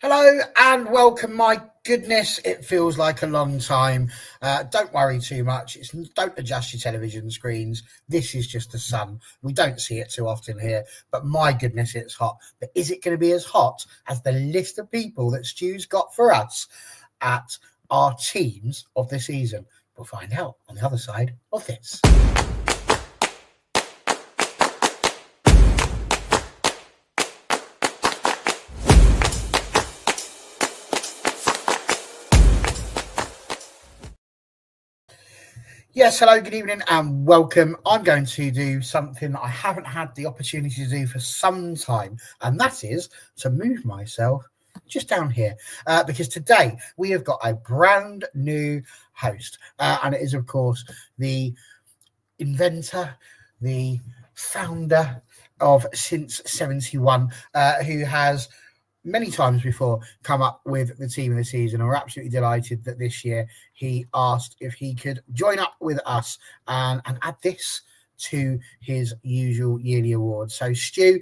Hello and welcome. My goodness, it feels like a long time. Don't worry too much. Don't adjust your television screens. This is just the sun. We don't see it too often here, but my goodness, it's hot. But is it going to be as hot as the list of people that Stu's got for us at our teams of the season? We'll find out on the other side of this. Yes, hello, good evening, and welcome. I'm going to do something that I haven't had the opportunity to do for some time, and that is to move myself just down here because today we have got a brand new host, and it is, of course, the inventor, the founder of Since 71, who has many times before come up with the team of the season, and we're absolutely delighted that this year he asked if he could join up with us and add this to his usual yearly award. So Stu,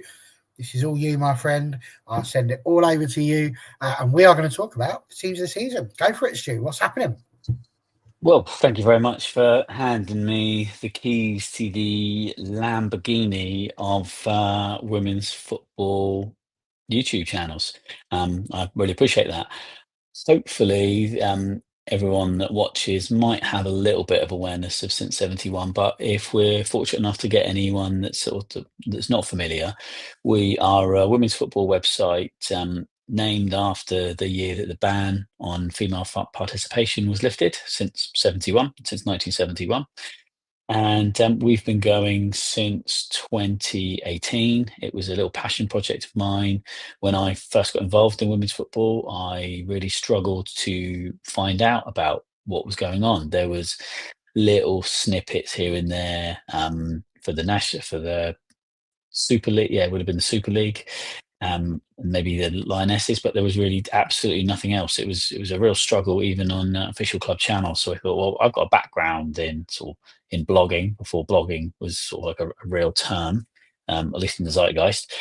this is all you, my friend. I'll send it all over to you, and we are going to talk about the teams of the season. Go for it, Stu. What's happening? Well, thank you very much for handing me the keys to the Lamborghini of women's football YouTube channels. I really appreciate that. Hopefully, everyone that watches might have a little bit of awareness of Since 71, but if we're fortunate enough to get anyone that's not familiar, we are a women's football website named after the year that the ban on female participation was lifted, since 1971. And we've been going since 2018. It was a little passion project of mine. When I first got involved in women's football, I really struggled to find out about what was going on. There was little snippets here and there for the Super League. Yeah, it would have been the Super League, maybe the Lionesses, but there was really absolutely nothing else. It was a real struggle, even on official club channels. So I thought, well, I've got a background in blogging before blogging was sort of like a real term, at least in the zeitgeist.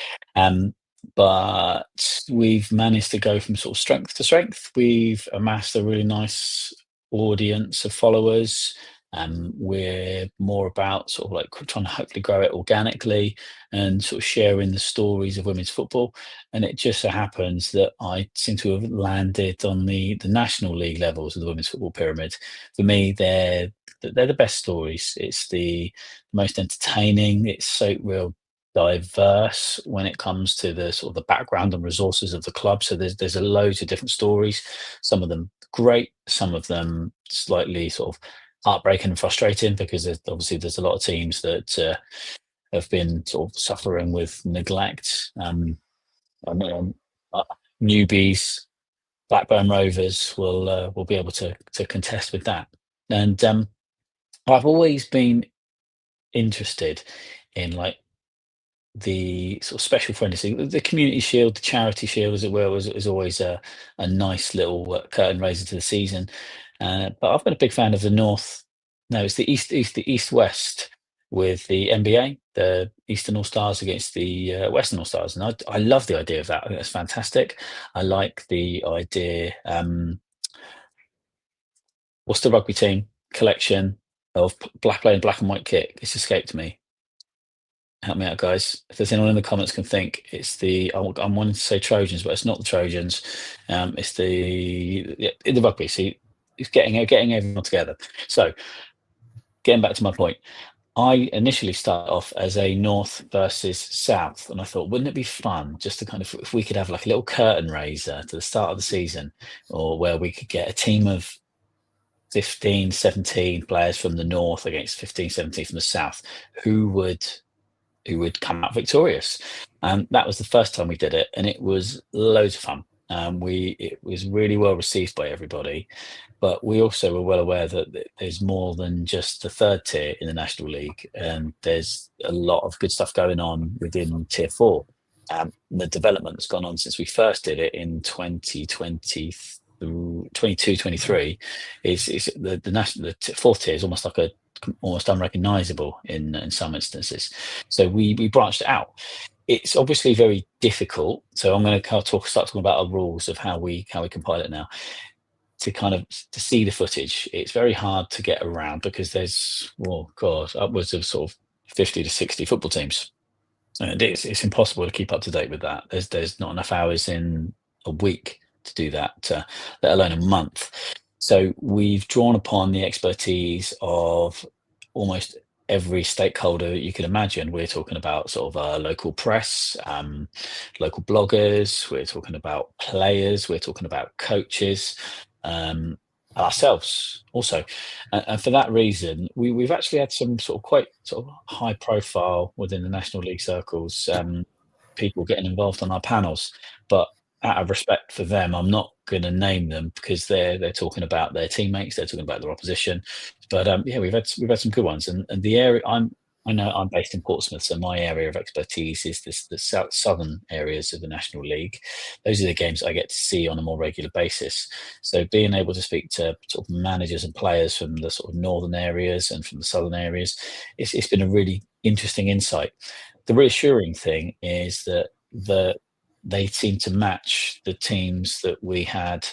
But we've managed to go from sort of strength to strength. We've amassed a really nice audience of followers. We're more about sort of like trying to hopefully grow it organically and sort of sharing the stories of women's football. And it just so happens that I seem to have landed on the National League levels of the women's football pyramid. For me, they're the best stories. It's the most entertaining. It's so real diverse when it comes to the sort of the background and resources of the club. So there's a loads of different stories. Some of them great, some of them slightly sort of heartbreaking and frustrating, because there's a lot of teams that have been sort of suffering with neglect. I mean, newbies, Blackburn Rovers will be able to contest with that. And I've always been interested in like the sort of special friendly thing. The Community Shield, the Charity Shield, as it were, was always a nice little curtain raiser to the season. But I've been a big fan of the North. No, it's the East West with the NBA, the Eastern All Stars against the Western All Stars, and I love the idea of that. I think that's fantastic. I like the idea. What's the rugby team collection of playing black and white kit? It's escaped me. Help me out, guys. If there's anyone in the comments can think, it's I'm wanting to say Trojans, but it's not the Trojans. It's the rugby. See, it's getting everyone together. So, getting back to my point, I initially started off as a North versus South, and I thought, wouldn't it be fun just to kind of, if we could have like a little curtain raiser to the start of the season, or where we could get a team of 15, 17 players from the North against 15, 17 from the South, who would come out victorious. And that was the first time we did it, and it was loads of fun. It was really well received by everybody, but we also were well aware that there's more than just the third tier in the National League, and there's a lot of good stuff going on within Tier 4. The development that's gone on since we first did it in 2020, 22, 23 is the fourth tier is almost like almost unrecognizable in some instances. So we branched it out. it's obviously very difficult. So I'm going to start talking about our rules of how we compile it now. To see the footage, it's very hard to get around because there's, oh god, upwards of sort of 50 to 60 football teams. And it's impossible to keep up to date with that. There's not enough hours in a week to do that, let alone a month. So we've drawn upon the expertise of almost every stakeholder that you can imagine. We're talking about sort of local press, local bloggers. We're talking about players. We're talking about coaches. Ourselves also, and for that reason, we've actually had some sort of quite sort of high profile within the National League circles, people getting involved on our panels. But out of respect for them, I'm not going to name them because they're talking about their teammates, they're talking about their opposition. But yeah, we've had some good ones, and the area I know I'm based in Portsmouth, so my area of expertise is the southern areas of the National League. Those are the games I get to see on a more regular basis. So being able to speak to sort of managers and players from the sort of northern areas and from the southern areas, it's been a really interesting insight. The reassuring thing is that they seem to match the teams that we had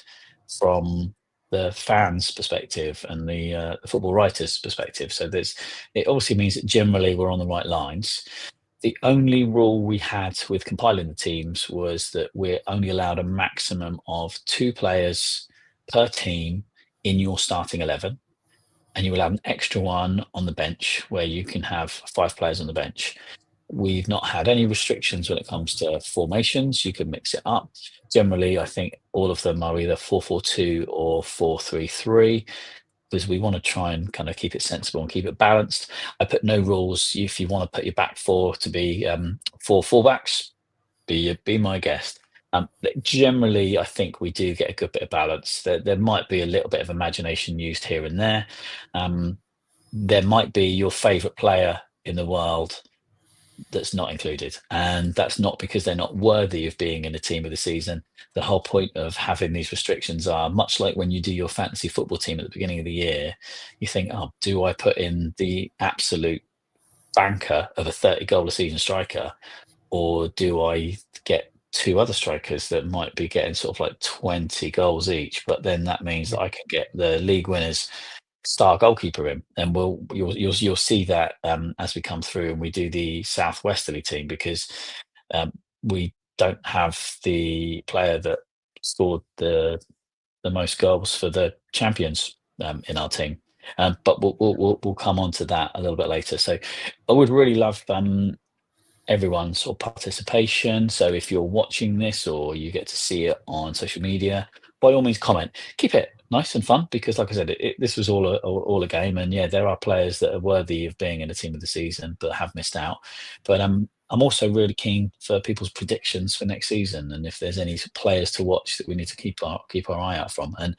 from the fans' perspective and the football writers' perspective. So it obviously means that generally we're on the right lines. The only rule we had with compiling the teams was that we're only allowed a maximum of 2 players per team in your starting 11, and you will have an extra one on the bench where you can have 5 players on the bench. We've not had any restrictions when it comes to formations. You can mix it up. Generally, I think all of them are either 4-4-2 or 4-3-3 because we want to try and kind of keep it sensible and keep it balanced. I put no rules. If you want to put your back 4 to be 4 fullbacks, be my guest. Generally, I think we do get a good bit of balance. There might be a little bit of imagination used here and there. There might be your favourite player in the world that's not included, and that's not because they're not worthy of being in a team of the season. The whole point of having these restrictions are much like when you do your fantasy football team at the beginning of the year. You think, oh, do I put in the absolute banker of a 30 goal a season striker, or do I get 2 other strikers that might be getting sort of like 20 goals each, but then that means that I can get the league winners star goalkeeper in, and you'll see that as we come through and we do the southwesterly team, because we don't have the player that scored the most goals for the champions in our team. But we'll come on to that a little bit later. So I would really love everyone's sort of participation. So if you're watching this or you get to see it on social media, by all means comment. Keep it nice and fun because, like I said, this was all a game. And yeah, there are players that are worthy of being in a team of the season but have missed out. But I'm also really keen for people's predictions for next season, and if there's any players to watch that we need to keep our eye out from. And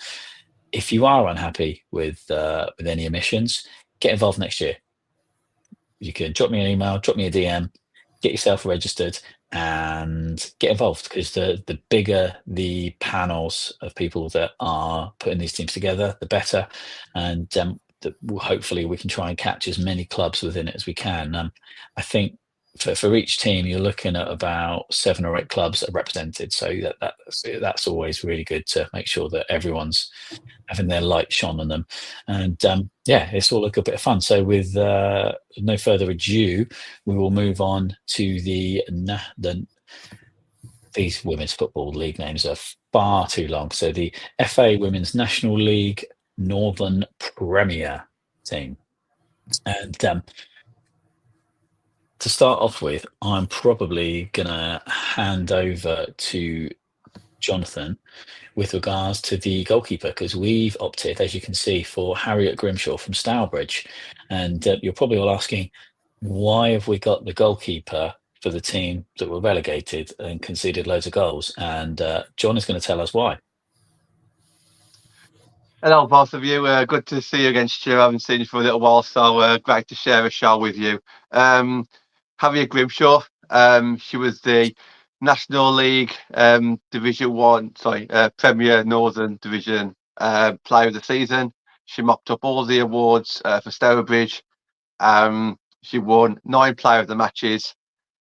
if you are unhappy with any omissions, get involved next year. You can drop me an email, drop me a DM, get yourself registered and get involved, because the bigger the panels of people that are putting these teams together, the better. And hopefully we can try and catch as many clubs within it as we can. I think for each team, you're looking at about 7 or 8 clubs that are represented. So that's always really good to make sure that everyone's having their light shone on them. And yeah, it's all a good bit of fun. So with no further ado, we will move on to these women's football league names are far too long. So the FA Women's National League Northern Premier team. And to start off with, I'm probably going to hand over to Jonathan with regards to the goalkeeper, because we've opted, as you can see, for Harriet Grimshaw from Stourbridge. And you're probably all asking, why have we got the goalkeeper for the team that were relegated and conceded loads of goals? And John is going to tell us why. Hello, both of you. Good to see you again, Stu. I haven't seen you for a little while, so great to share a show with you. Harriet Grimshaw, she was the National League Division 1, Premier Northern Division Player of the Season. She mopped up all the awards for Stourbridge. She won 9 Player of the Matches.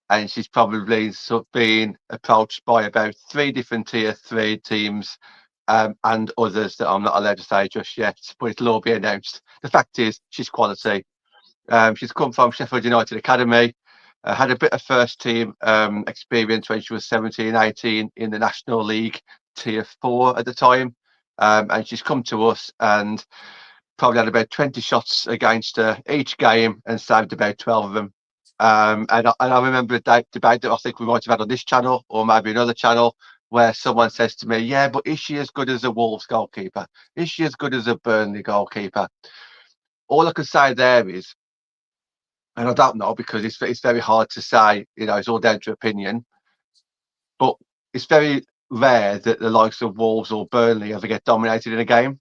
and she's probably been approached by about 3 different tier 3 teams, and others that I'm not allowed to say just yet, but it'll all be announced. The fact is, she's quality. She's come from Sheffield United Academy, had a bit of first team experience when she was 17, 18 in the National League tier 4 at the time. And she's come to us and probably had about 20 shots against her each game and saved about 12 of them. And I remember a debate that I think we might have had on this channel or maybe another channel, where someone says to me, yeah, but is she as good as a Wolves goalkeeper? Is she as good as a Burnley goalkeeper? All I can say there is, and I don't know because it's very hard to say, it's all down to opinion, but it's very rare that the likes of Wolves or Burnley ever get dominated in a game.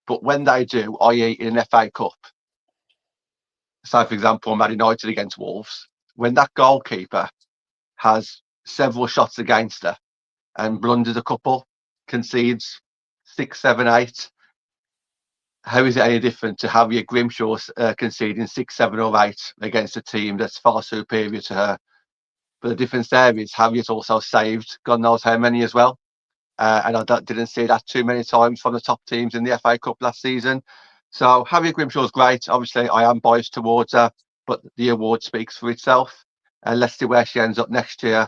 But when they do, i.e. in an FA Cup, say for example, Man United against Wolves, when that goalkeeper has several shots against her and blunders a couple, concedes 6, 7, 8, how is it any different to Harriet Grimshaw conceding 6, 7 or 8 against a team that's far superior to her? But the difference there is Harriet also saved God knows how many as well. And I didn't see that too many times from the top teams in the FA Cup last season. So Harriet Grimshaw's great. Obviously, I am biased towards her, but the award speaks for itself. And let's see where she ends up next year.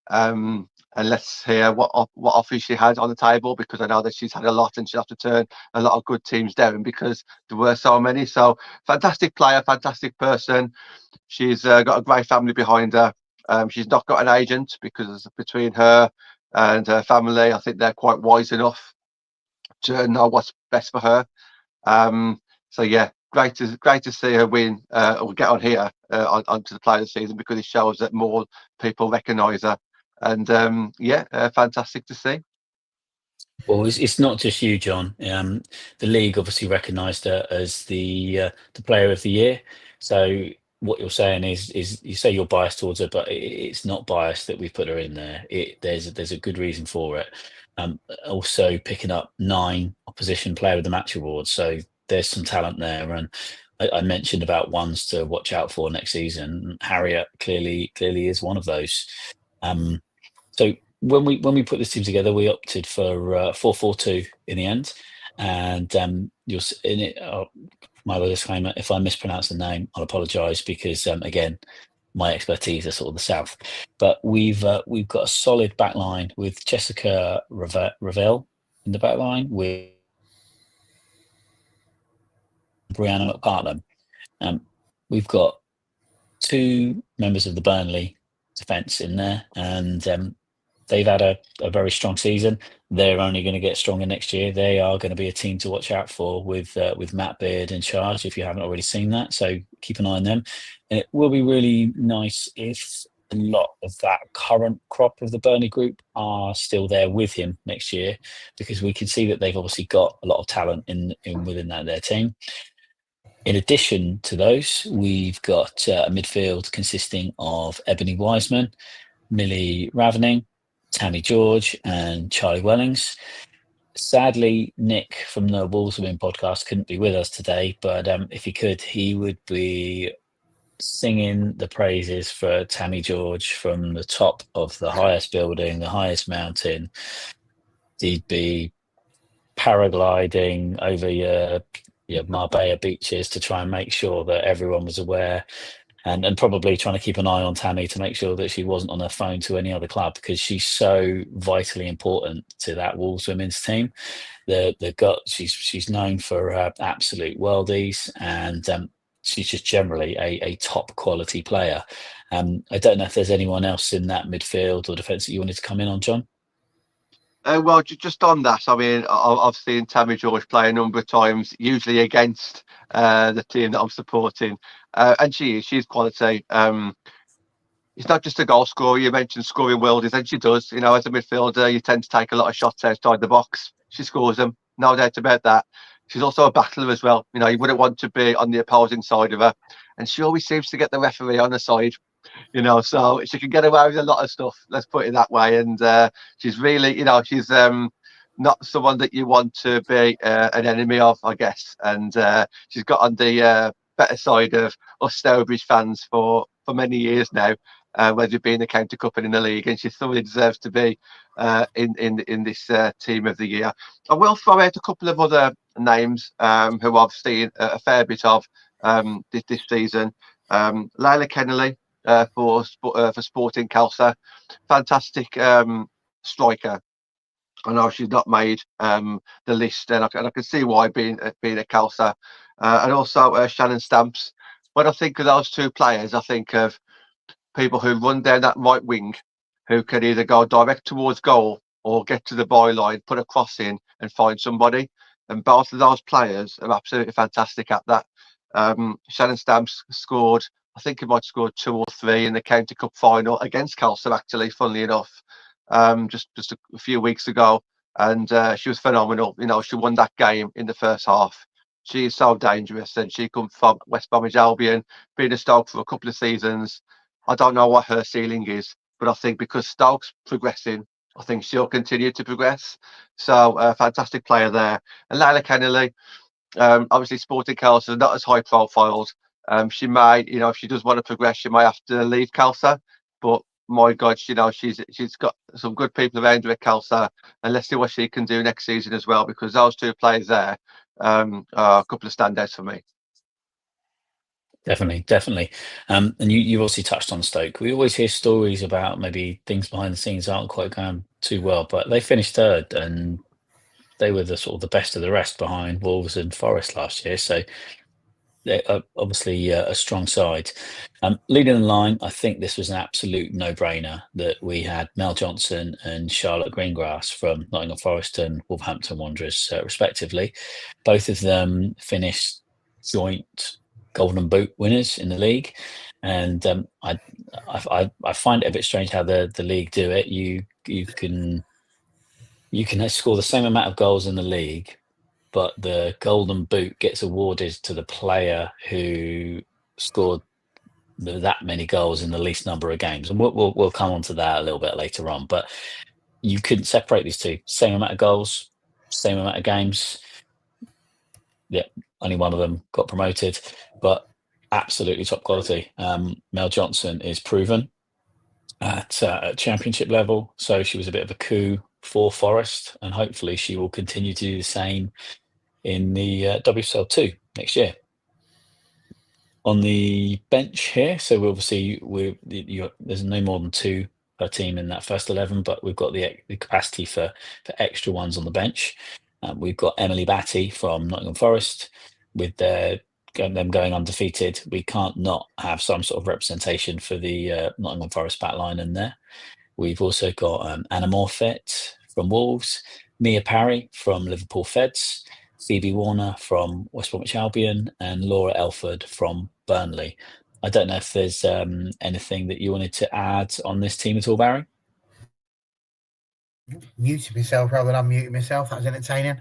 And let's hear what offers she had on the table, because I know that she's had a lot and she'll have to turn a lot of good teams down because there were so many. So fantastic player, fantastic person. She's got a great family behind her. She's not got an agent because between her and her family, I think they're quite wise enough to know what's best for her. So yeah, great to see her win or get on here onto the player of the season, because it shows that more people recognise her. And fantastic to see. Well, it's not just you, John. The league obviously recognised her as the player of the year. So what you're saying is you say you're biased towards her, but it's not biased that we put her in there. There's a good reason for it. Also picking up 9 opposition player of the match awards. So there's some talent there, and I mentioned about ones to watch out for next season. Harriet clearly is one of those. So when we put this team together, we opted for 4-4-2 in the end, and you'll in it. My other disclaimer: if I mispronounce the name, I'll apologise, because again, my expertise is sort of the south. But we've got a solid back line with Jessica Ravel in the back line, with Brianna McPartland. We've got 2 members of the Burnley defence in there, and they've had a very strong season. They're only going to get stronger next year. They are going to be a team to watch out for with Matt Beard in charge, if you haven't already seen that. So keep an eye on them. And it will be really nice if a lot of that current crop of the Burnley group are still there with him next year, because we can see that they've obviously got a lot of talent in within their team. In addition to those, we've got a midfield consisting of Ebony Wiseman, Millie Ravening, Tammy George, and Charlie Wellings. Sadly, Nick from the Wolves Women podcast couldn't be with us today, but if he could, he would be singing the praises for Tammy George from the top of the highest building, the highest mountain. He'd be paragliding over your Marbella beaches to try and make sure that everyone was aware, and probably trying to keep an eye on Tammy to make sure that she wasn't on her phone to any other club, because she's so vitally important to that Wolves women's team. She's known for her absolute worldies, and she's just generally a top quality player. I don't know if there's anyone else in that midfield or defence that you wanted to come in on, John. Well, just on that, I mean, I've seen Tammy George play a number of times, usually against the team that I'm supporting, and she's quality. It's not just a goal scorer. You mentioned scoring worldies, and she does. As a midfielder, you tend to take a lot of shots outside the box. She scores them, no doubt about that. She's also a battler as well. You wouldn't want to be on the opposing side of her, and she always seems to get the referee on her side. So she can get away with a lot of stuff, let's put it that way. And she's really, she's not someone that you want to be an enemy of, I guess. And she's got on the better side of us Stourbridge fans for many years now. whether it be in the County Cup and in the league, and she thoroughly deserves to be in this team of the year. I will throw out a couple of other names who I've seen a fair bit of this season. Layla Kennelly for Sporting Kelsa, fantastic striker. I know she's not made the list, and I can see why, being a Kelsa, and also Shannon Stamps. When I think of those two players, I think of people who run down that right wing, who can either go direct towards goal or get to the byline, put a cross in, and find somebody. And both of those players are absolutely fantastic at that. Shannon Stamps scored, I think he might have scored 2 or 3 in the County Cup final against Kelso, actually, funnily enough, just a few weeks ago. And she was phenomenal. You know, she won that game in the first half. She is so dangerous, and she comes from West Bromwich Albion, been a Stoke for a couple of seasons. I don't know what her ceiling is, but I think because Stoke's progressing, I think she'll continue to progress. So a fantastic player there. And Layla Kennelly, obviously Sporting Kelsa, not as high profiled. She might, you know, if she does want to progress, she might have to leave Kelsa. But my God, you know, she's got some good people around her at Kelsa, and let's see what she can do next season as well, because those two players there are a couple of standouts for me. Definitely. And you obviously touched on Stoke. We always hear stories about maybe things behind the scenes aren't quite going too well, but they finished third, and they were the sort of the best of the rest behind Wolves and Forest last year. So they're obviously a strong side. Leading the line, I think this was an absolute no-brainer that we had Mel Johnson and Charlotte Greengrass from Nottingham Forest and Wolverhampton Wanderers, respectively. Both of them finished joint Golden Boot winners in the league, and I find it a bit strange how the league do it. You can score the same amount of goals in the league, but the Golden Boot gets awarded to the player who scored that many goals in the least number of games, and we'll come on to that a little bit later on. But you couldn't separate these two. Same amount of goals, same amount of games. Yeah, only one of them got promoted, but absolutely top quality. Mel Johnson is proven at championship level, so she was a bit of a coup for Forest, and hopefully she will continue to do the same in the WSL2 next year. On the bench here, so there's no more than 2 per team in that first 11, but we've got the capacity for extra ones on the bench. We've got Emily Batty from Nottingham Forest. With them going undefeated, we can't not have some sort of representation for the Nottingham Forest backline in there. We've also got Anna Morfitt from Wolves, Mia Parry from Liverpool Feds, Phoebe Warner from West Bromwich Albion, and Laura Elford from Burnley. I don't know if there's anything that you wanted to add on this team at all, Barry? Muted myself rather than unmuting myself. That was entertaining.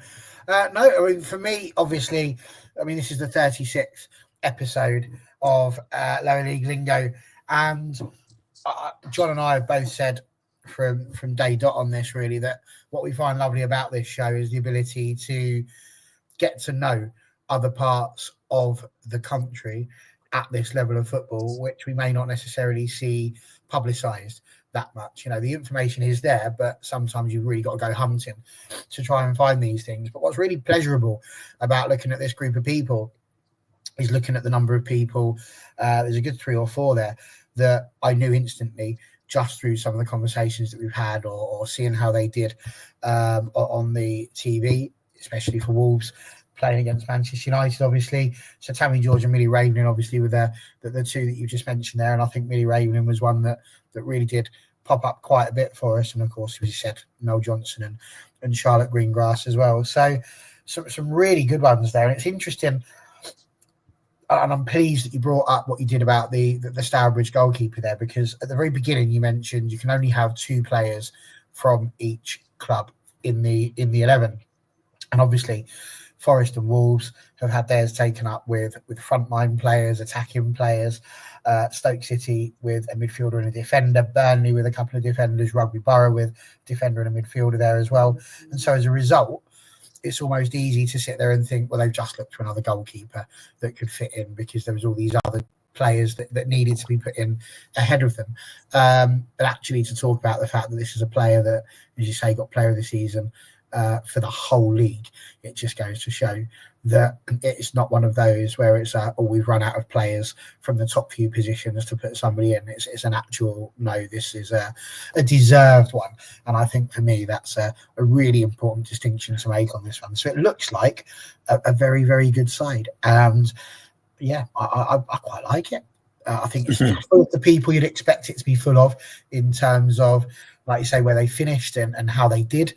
No, I mean, for me, obviously, this is the 36th episode of Lower League Lingo, and John and I have both said from day dot on this, really, that what we find lovely about this show is the ability to get to know other parts of the country at this level of football, which we may not necessarily see publicised that much. You know, the information is there, but sometimes you've really got to go hunting to try and find these things. But what's really pleasurable about looking at this group of people is looking at the number of people. There's a good 3 or 4 there that I knew instantly just through some of the conversations that we've had, or seeing how they did on the TV, especially for Wolves playing against Manchester United, obviously. So Tammy George and Millie Ravening, obviously, with the 2 that you just mentioned there. And I think Millie Ravening was one that really did pop up quite a bit for us. And of course, as you said, Mel Johnson and Charlotte Greengrass as well. So some really good ones there. And it's interesting, and I'm pleased that you brought up what you did about the Stourbridge goalkeeper there, because at the very beginning you mentioned you can only have 2 players from each club in the 11. And obviously Forest and Wolves have had theirs taken up with frontline players, attacking players. Stoke City with a midfielder and a defender. Burnley with a couple of defenders. Rugby Borough with a defender and a midfielder there as well. And so as a result, it's almost easy to sit there and think, well, they've just looked for another goalkeeper that could fit in, because there was all these other players that needed to be put in ahead of them. But actually, to talk about the fact that this is a player that, as you say, got player of the season for the whole league, it just goes to show that it's not one of those where it's we've run out of players from the top few positions to put somebody in. It's an actual, no, this is a deserved one. And I think for me, that's a really important distinction to make on this one. So it looks like a very, very good side. And yeah, I quite like it. I think it's full of the people you'd expect it to be full of in terms of, like you say, where they finished and how they did.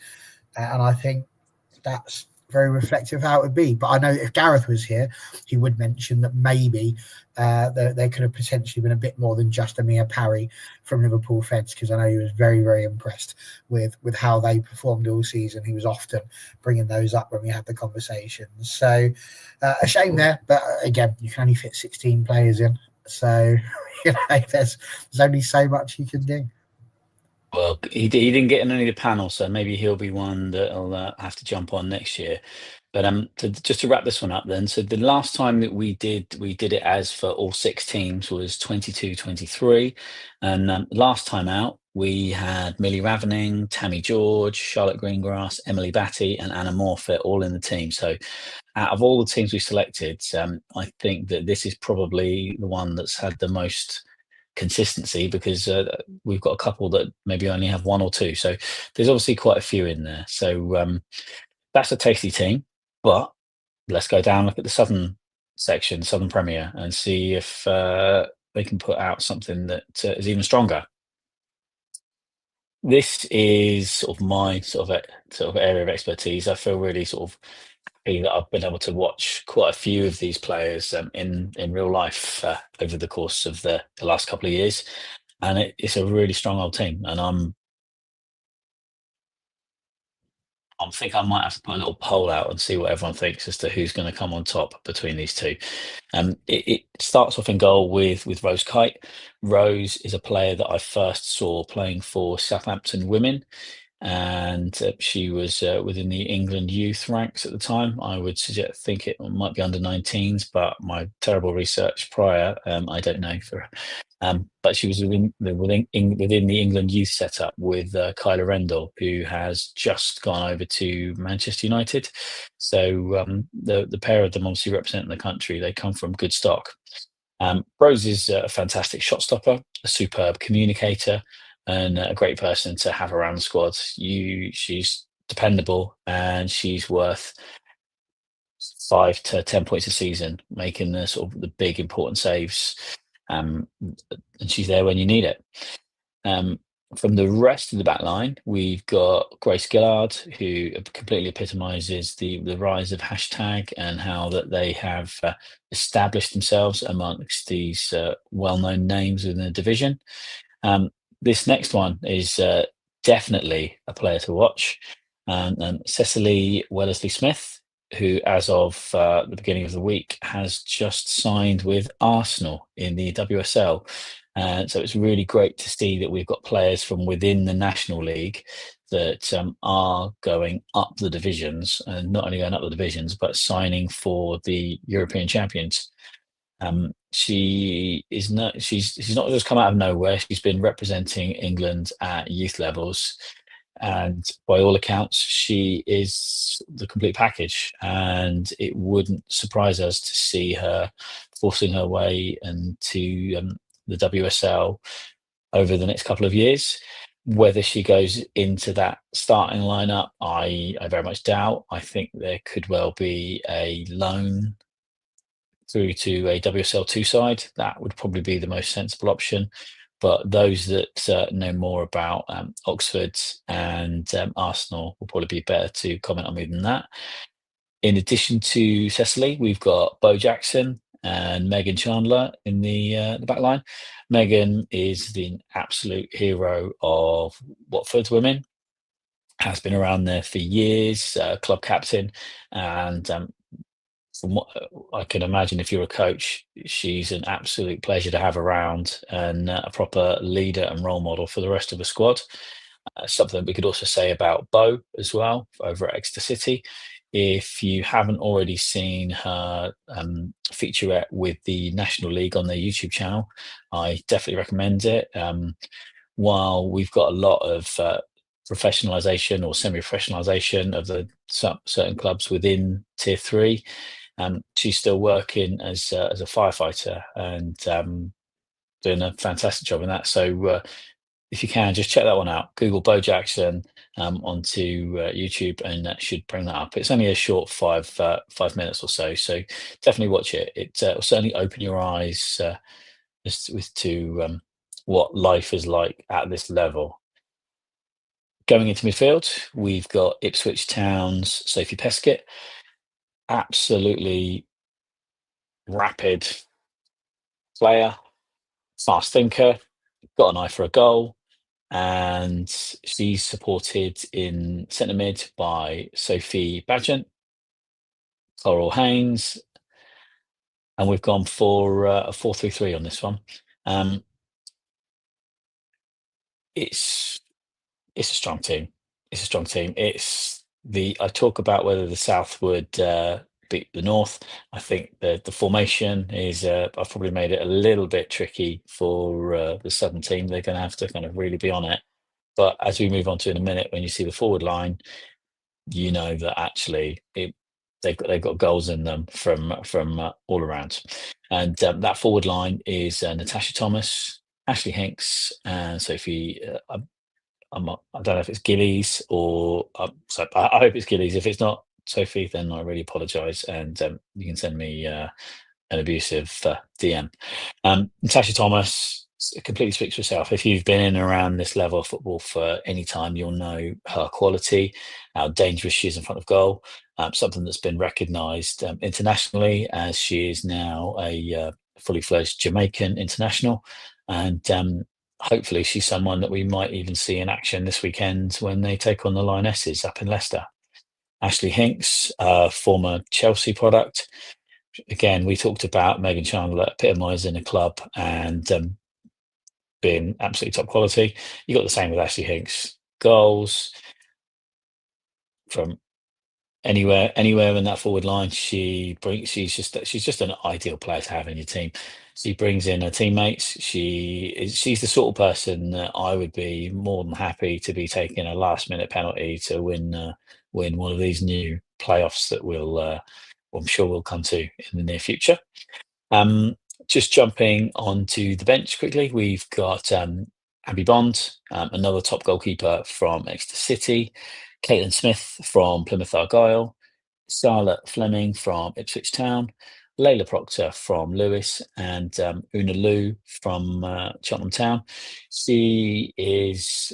And I think that's very reflective of how it would be. But I know if Gareth was here, he would mention that maybe there could have potentially been a bit more than just a mere parry from Liverpool Feds, because I know he was very, very impressed with how they performed all season. He was often bringing those up when we had the conversations. So a shame there, but again, you can only fit 16 players in. So there's only so much you can do. Well, he didn't get in any of the panel, so maybe he'll be one that'll have to jump on next year. But just to wrap this one up then, so the last time that we did it as for all 6 teams was 22-23, and last time out we had Millie Ravening, Tammy George, Charlotte Greengrass, Emily Batty, and Anna Morfitt all in the team. So out of all the teams we selected, I think that this is probably the one that's had the most consistency, because we've got a couple that maybe only have 1 or 2, so there's obviously quite a few in there. So that's a tasty team. But let's go down, look at the southern section, Southern Premier, and see if they can put out something that is even stronger. This is sort of my sort of area of expertise. I feel really sort of happy that I've been able to watch quite a few of these players in real life over the course of the last couple of years, and it's a really strong old team. And I think I might have to put a little poll out and see what everyone thinks as to who's going to come on top between these two. It starts off in goal with Rose Kite. Rose is a player that I first saw playing for Southampton Women, and she was within the England youth ranks at the time. I would think it might be under 19s, but my terrible research prior, I don't know for. But she was within the England youth setup with Kyla Rendell, who has just gone over to Manchester United. So the pair of them obviously representing the country. They come from good stock. Rose is a fantastic shot stopper, a superb communicator, and a great person to have around the squad. She's dependable, and she's worth 5 to 10 points a season, making the sort of the big important saves. And she's there when you need it. From the rest of the back line, we've got Grace Gillard, who completely epitomises the rise of hashtag and how that they have established themselves amongst these well-known names within the division. This next one is definitely a player to watch. Cecily Wellesley-Smith, who as of the beginning of the week has just signed with Arsenal in the WSL. So it's really great to see that we've got players from within the National League that are going up the divisions, and not only going up the divisions, but signing for the European champions. She's not just come out of nowhere. She's been representing England at youth levels, and by all accounts, she is the complete package. And it wouldn't surprise us to see her forcing her way into the WSL over the next couple of years. Whether she goes into that starting lineup, I very much doubt. I think there could well be a loan through to a WSL2 side. That would probably be the most sensible option. But those that know more about Oxford and Arsenal will probably be better to comment on me than that. In addition to Cecily, we've got Bo Jackson and Megan Chandler in the back line. Megan is the absolute hero of Watford's women, has been around there for years, club captain, and from what I can imagine, if you're a coach, she's an absolute pleasure to have around, and a proper leader and role model for the rest of the squad. Something we could also say about Bo as well over at Exeter City. If you haven't already seen her featurette with the National League on their YouTube channel, I definitely recommend it. While we've got a lot of professionalisation or semi-professionalisation of the certain clubs within Tier 3, she's still working as a firefighter and doing a fantastic job in that. So if you can, just check that one out. Google Bo Jackson onto YouTube, and that should bring that up. It's only a short 5 minutes or so, so definitely watch it. It will certainly open your eyes as to what life is like at this level. Going into midfield, we've got Ipswich Town's Sophie Peskett. Absolutely rapid player, fast thinker, got an eye for a goal, and she's supported in centre mid by Sophie Badgent, Coral Haynes, and we've gone for a 4-3-3 on this one. It's a strong team. It's a strong team. I talk about whether the South would beat the North. I think the formation is. I've probably made it a little bit tricky for the Southern team. They're going to have to kind of really be on it. But as we move on to in a minute, when you see the forward line, you know that actually they've got goals in them from all around. And that forward line is Natasha Thomas, Ashley Hinks, and Sophie. I don't know if it's Gillies or so I hope it's Gillies. If it's not Sophie, then I really apologise, and you can send me an abusive DM. Natasha Thomas completely speaks for herself. If you've been in and around this level of football for any time, you'll know her quality, how dangerous she is in front of goal. Something that's been recognised internationally, as she is now a fully fledged Jamaican international, and hopefully she's someone that we might even see in action this weekend when they take on the Lionesses up in Leicester. Ashley Hinks, former Chelsea product. Again, we talked about Megan Chandler epitomising a club and being absolutely top quality. You got the same with Ashley Hinks. Goals from anywhere in that forward line. She's just an ideal player to have in your team. She brings in her teammates. She's the sort of person that I would be more than happy to be taking a last minute penalty to win one of these new playoffs that I'm sure we'll come to in the near future. Just jumping onto the bench quickly, we've got Abby Bond, another top goalkeeper from Exeter City, Caitlin Smith from Plymouth Argyle, Charlotte Fleming from Ipswich Town, Layla Proctor from Lewis, and Una Liu from Cheltenham Town. She is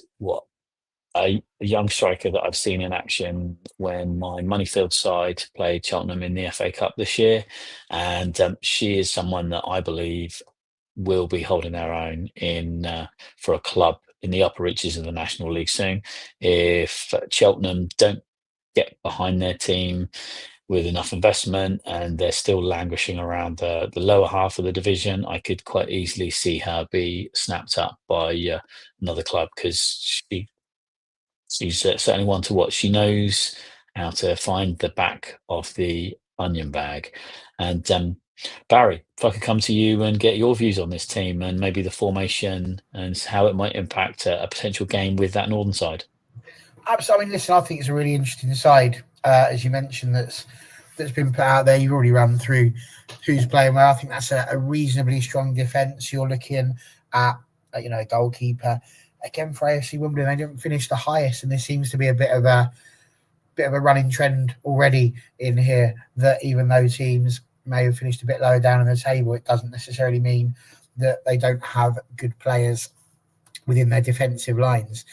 a young striker that I've seen in action when my Moneyfield side played Cheltenham in the FA Cup this year, and she is someone that I believe will be holding their own for a club in the upper reaches of the National League soon. If Cheltenham don't get behind their team with enough investment and they're still languishing around the lower half of the division, I could quite easily see her be snapped up by another club, because she's certainly one to watch. She knows how to find the back of the onion bag. And Barry, if I could come to you and get your views on this team and maybe the formation and how it might impact a potential game with that Northern side. Absolutely. I mean, listen, I think it's a really interesting side, as you mentioned, that's been put out there. You've already run through who's playing well. I think that's a reasonably strong defence. You're looking at, a goalkeeper. Again, for AFC Wimbledon, they didn't finish the highest, and there seems to be a bit of a running trend already in here that even though teams may have finished a bit lower down on the table, it doesn't necessarily mean that they don't have good players within their defensive lines.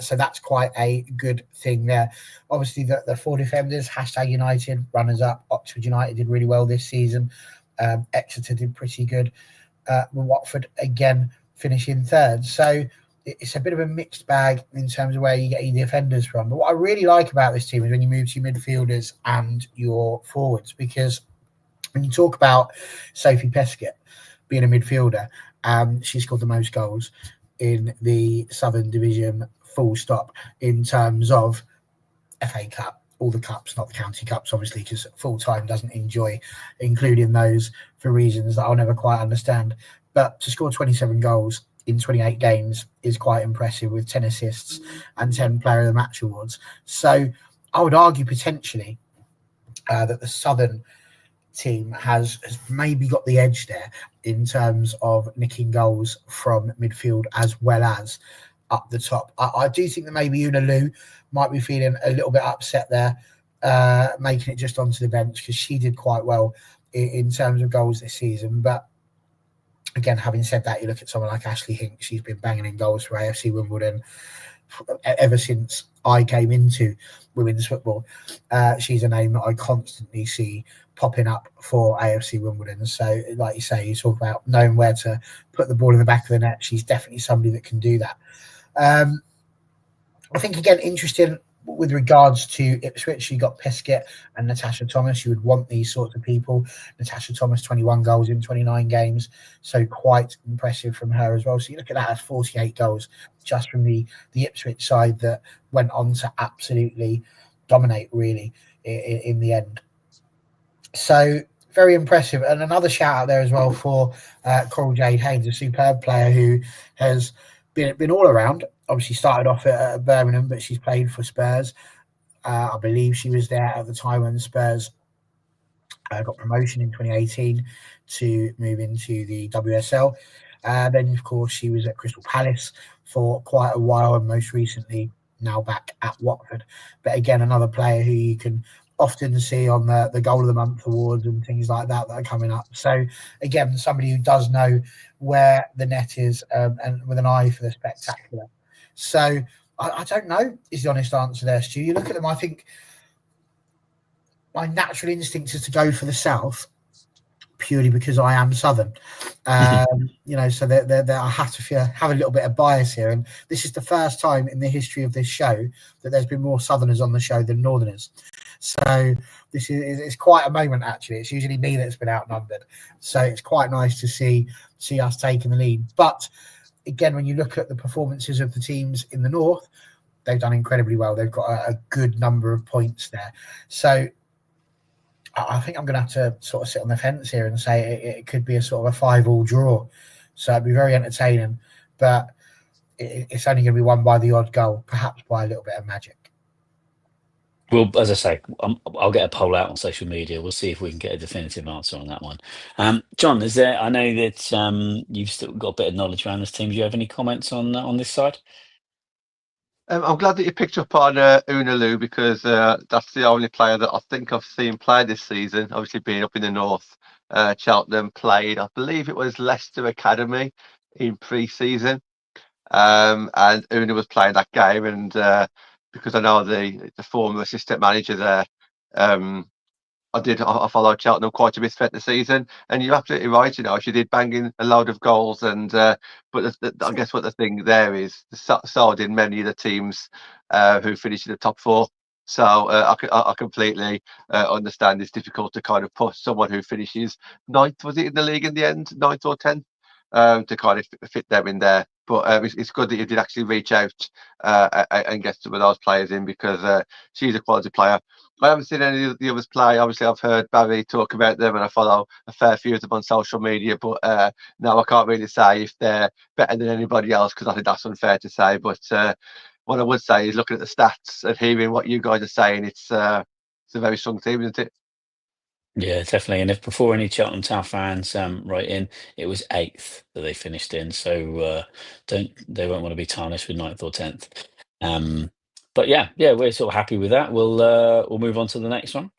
So that's quite a good thing there. Obviously, the four defenders, #United, runners up. Oxford United did really well this season. Exeter did pretty good. Watford, again, finishing third. So it's a bit of a mixed bag in terms of where you get your defenders from. But what I really like about this team is when you move to your midfielders and your forwards, because when you talk about Sophie Peskett being a midfielder, she scored the most goals in the Southern Division, full stop, in terms of FA Cup, all the cups, not the county cups, obviously, because full time doesn't enjoy including those for reasons that I'll never quite understand. But to score 27 goals in 28 games is quite impressive, with 10 assists and 10 Player of the Match awards. So I would argue potentially that the Southern team has maybe got the edge there in terms of nicking goals from midfield as well as up the top. I do think that maybe Una Lu might be feeling a little bit upset there, making it just onto the bench, because she did quite well in terms of goals this season. But again, having said that, you look at someone like Ashley Hinks, she's been banging in goals for AFC Wimbledon ever since I came into women's football. She's a name that I constantly see popping up for AFC Wimbledon. So, like you say, you talk about knowing where to put the ball in the back of the net. She's definitely somebody that can do that. I think, again, interesting with regards to Ipswich, you got Piskett and Natasha Thomas. You would want these sorts of people. Natasha Thomas, 21 goals in 29 games, so quite impressive from her as well. So you look at that as 48 goals just from the Ipswich side that went on to absolutely dominate, really, in the end. So very impressive. And another shout out there as well for Coral Jade Haynes, a superb player who has been all around. Obviously started off at Birmingham, but she's played for Spurs. I believe she was there at the time when Spurs got promotion in 2018 to move into the WSL. Then, of course, she was at Crystal Palace for quite a while, and most recently now back at Watford. But again, another player who you can often see on the Goal of the Month awards and things like that are coming up. So again, somebody who does know where the net is, and with an eye for the spectacular. So I don't know is the honest answer there, Stu. You look at them, I think my natural instinct is to go for the South, purely because I am Southern. So I have to have a little bit of bias here. And this is the first time in the history of this show that there's been more Southerners on the show than Northerners. So this is quite a moment, actually. It's usually me that's been outnumbered. So it's quite nice to see us taking the lead. But again, when you look at the performances of the teams in the North, they've done incredibly well. They've got a good number of points there. So I think I'm going to have to sort of sit on the fence here and say it could be a sort of a 5-5 draw. So it'd be very entertaining, but it's only going to be won by the odd goal, perhaps by a little bit of magic. Well, as I say, I'll get a poll out on social media. We'll see if we can get a definitive answer on that one. John, I know that you've still got a bit of knowledge around this team. Do you have any comments on this side? I'm glad that you picked up on Una Lu, because that's the only player that I think I've seen play this season. Obviously, being up in the north, Cheltenham played, I believe it was Leicester Academy in pre-season, and Una was playing that game. And because I know the former assistant manager there, I followed Cheltenham quite a bit throughout the season, and you're absolutely right. She did bang in a load of goals, and but I guess what the thing there is, so did many of the teams who finished in the top 4. So I completely understand it's difficult to kind of put someone who finishes 9th, was it in the league in the end, 9th or 10th, to kind of fit them in there. But it's good that you did actually reach out and get some of those players in, because she's a quality player. I haven't seen any of the others play. Obviously, I've heard Barry talk about them, and I follow a fair few of them on social media. But no, I can't really say if they're better than anybody else, because I think that's unfair to say. But what I would say is, looking at the stats and hearing what you guys are saying, it's a very strong team, isn't it? Yeah, definitely. And if before any Cheltenham Town fans write in, it was 8th that they finished in. So they won't want to be tarnished with 9th or 10th. But yeah, we're sort of happy with that. We'll move on to the next one.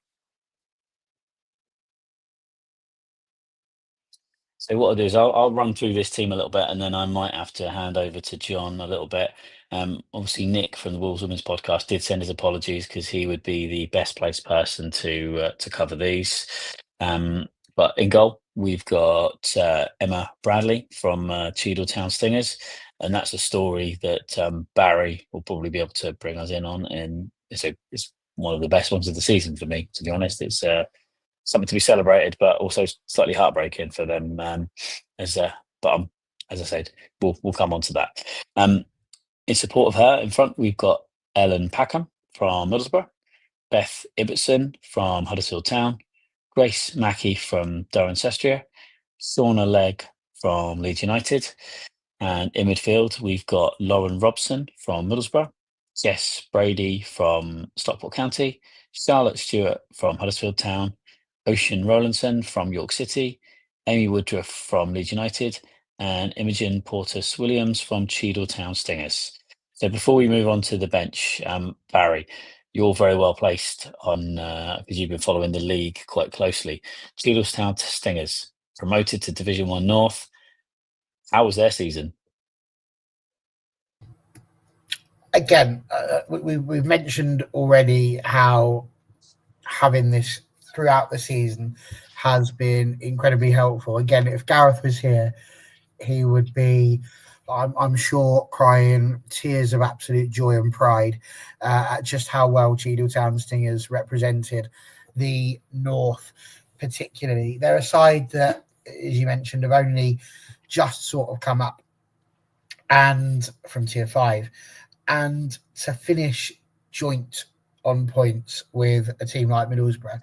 So what I'll do is I'll run through this team a little bit, and then I might have to hand over to John a little bit. Obviously, Nick from the Wolves Women's Podcast did send his apologies, because he would be the best placed person to cover these. But in goal, we've got Emma Bradley from Cheadle Town Stingers, and that's a story that Barry will probably be able to bring us in on. And it's one of the best ones of the season for me, to be honest. It's something to be celebrated, but also slightly heartbreaking for them. As I said, we'll come on to that. In support of her, in front, we've got Ellen Packham from Middlesbrough. Beth Ibbotson from Huddersfield Town, Grace Mackey from Durham Sestria, Shauna Legg from Leeds United, and in midfield we've got Lauren Robson from Middlesbrough, Jess Brady from Stockport County, Charlotte Stewart from Huddersfield Town, Ocean Rowlandson from York City, Amy Woodruff from Leeds United, and Imogen Portis Williams from Cheadle Town Stingers. So before we move on to the bench, Barry, you're very well placed on because you've been following the league quite closely. Cheadlestown Stingers promoted to Division 1 North. How was their season? Again, we've mentioned already how having this throughout the season has been incredibly helpful. Again, if Gareth was here, he would be, I'm sure, crying tears of absolute joy and pride at just how well Cheadletown Stingers represented the North, particularly. They're a side that, as you mentioned, have only just sort of come up and from Tier 5, and to finish joint on points with a team like Middlesbrough,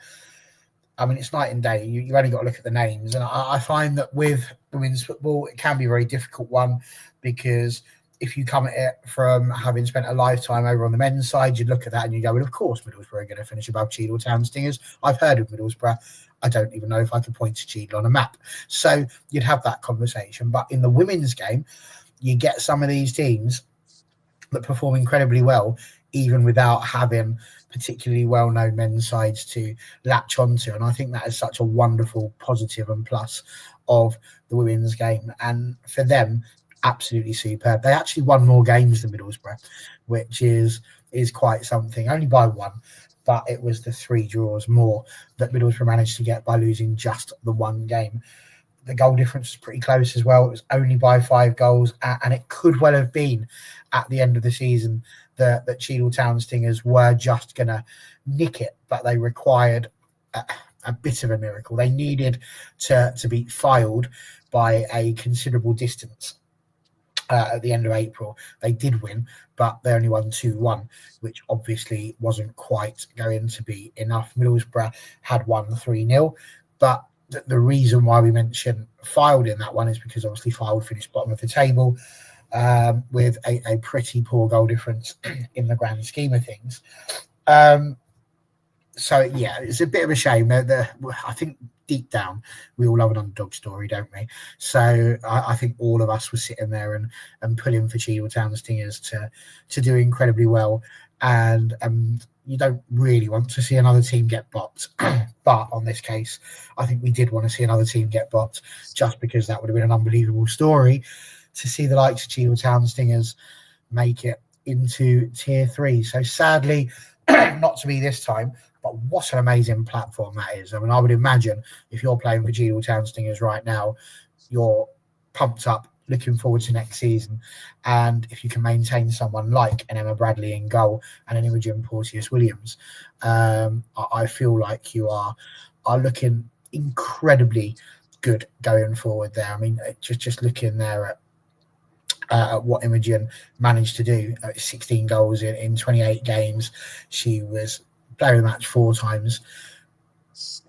I mean, it's night and day. You've only got to look at the names. And I find that with women's football, it can be a very difficult one, because if you come at it from having spent a lifetime over on the men's side, you'd look at that and you go, well, of course, Middlesbrough are going to finish above Cheadletown Stingers. I've heard of Middlesbrough. I don't even know if I could point to Cheadle on a map. So you'd have that conversation. But in the women's game, you get some of these teams that perform incredibly well, even without having particularly well-known men's sides to latch onto. And I think that is such a wonderful positive and plus of the women's game. And for them, absolutely superb. They actually won more games than Middlesbrough, which is quite something, only by one. But it was the 3 draws more that Middlesbrough managed to get by losing just the one game. The goal difference was pretty close as well. It was only by 5 goals, and it could well have been at the end of the season that Cheadletown Stingers were just going to nick it, but they required a bit of a miracle. They needed to be filed by a considerable distance at the end of April. They did win, but they only won 2-1, which obviously wasn't quite going to be enough. Middlesbrough had won 3-0, but the reason why we mentioned Fylde in that one is because obviously Fylde finished bottom of the table with a pretty poor goal difference in the grand scheme of things. So, yeah, it's a bit of a shame. I think deep down, we all love an underdog story, don't we? So I think all of us were sitting there and pulling for Cheadletown Stingers to do incredibly well. And you don't really want to see another team get bopped. But on this case, I think we did want to see another team get bopped, just because that would have been an unbelievable story to see the likes of Cheadletown Stingers make it into Tier 3. So sadly, not to be this time, but what an amazing platform that is. I mean, I would imagine if you're playing for Cheadletown Stingers right now, you're pumped up, looking forward to next season. And if you can maintain someone like an Emma Bradley in goal and an Imogen Porteous Williams, I feel like you are looking incredibly good going forward there. I mean, just looking there at what Imogen managed to do, 16 goals in 28 games. She was player of the match 4 times.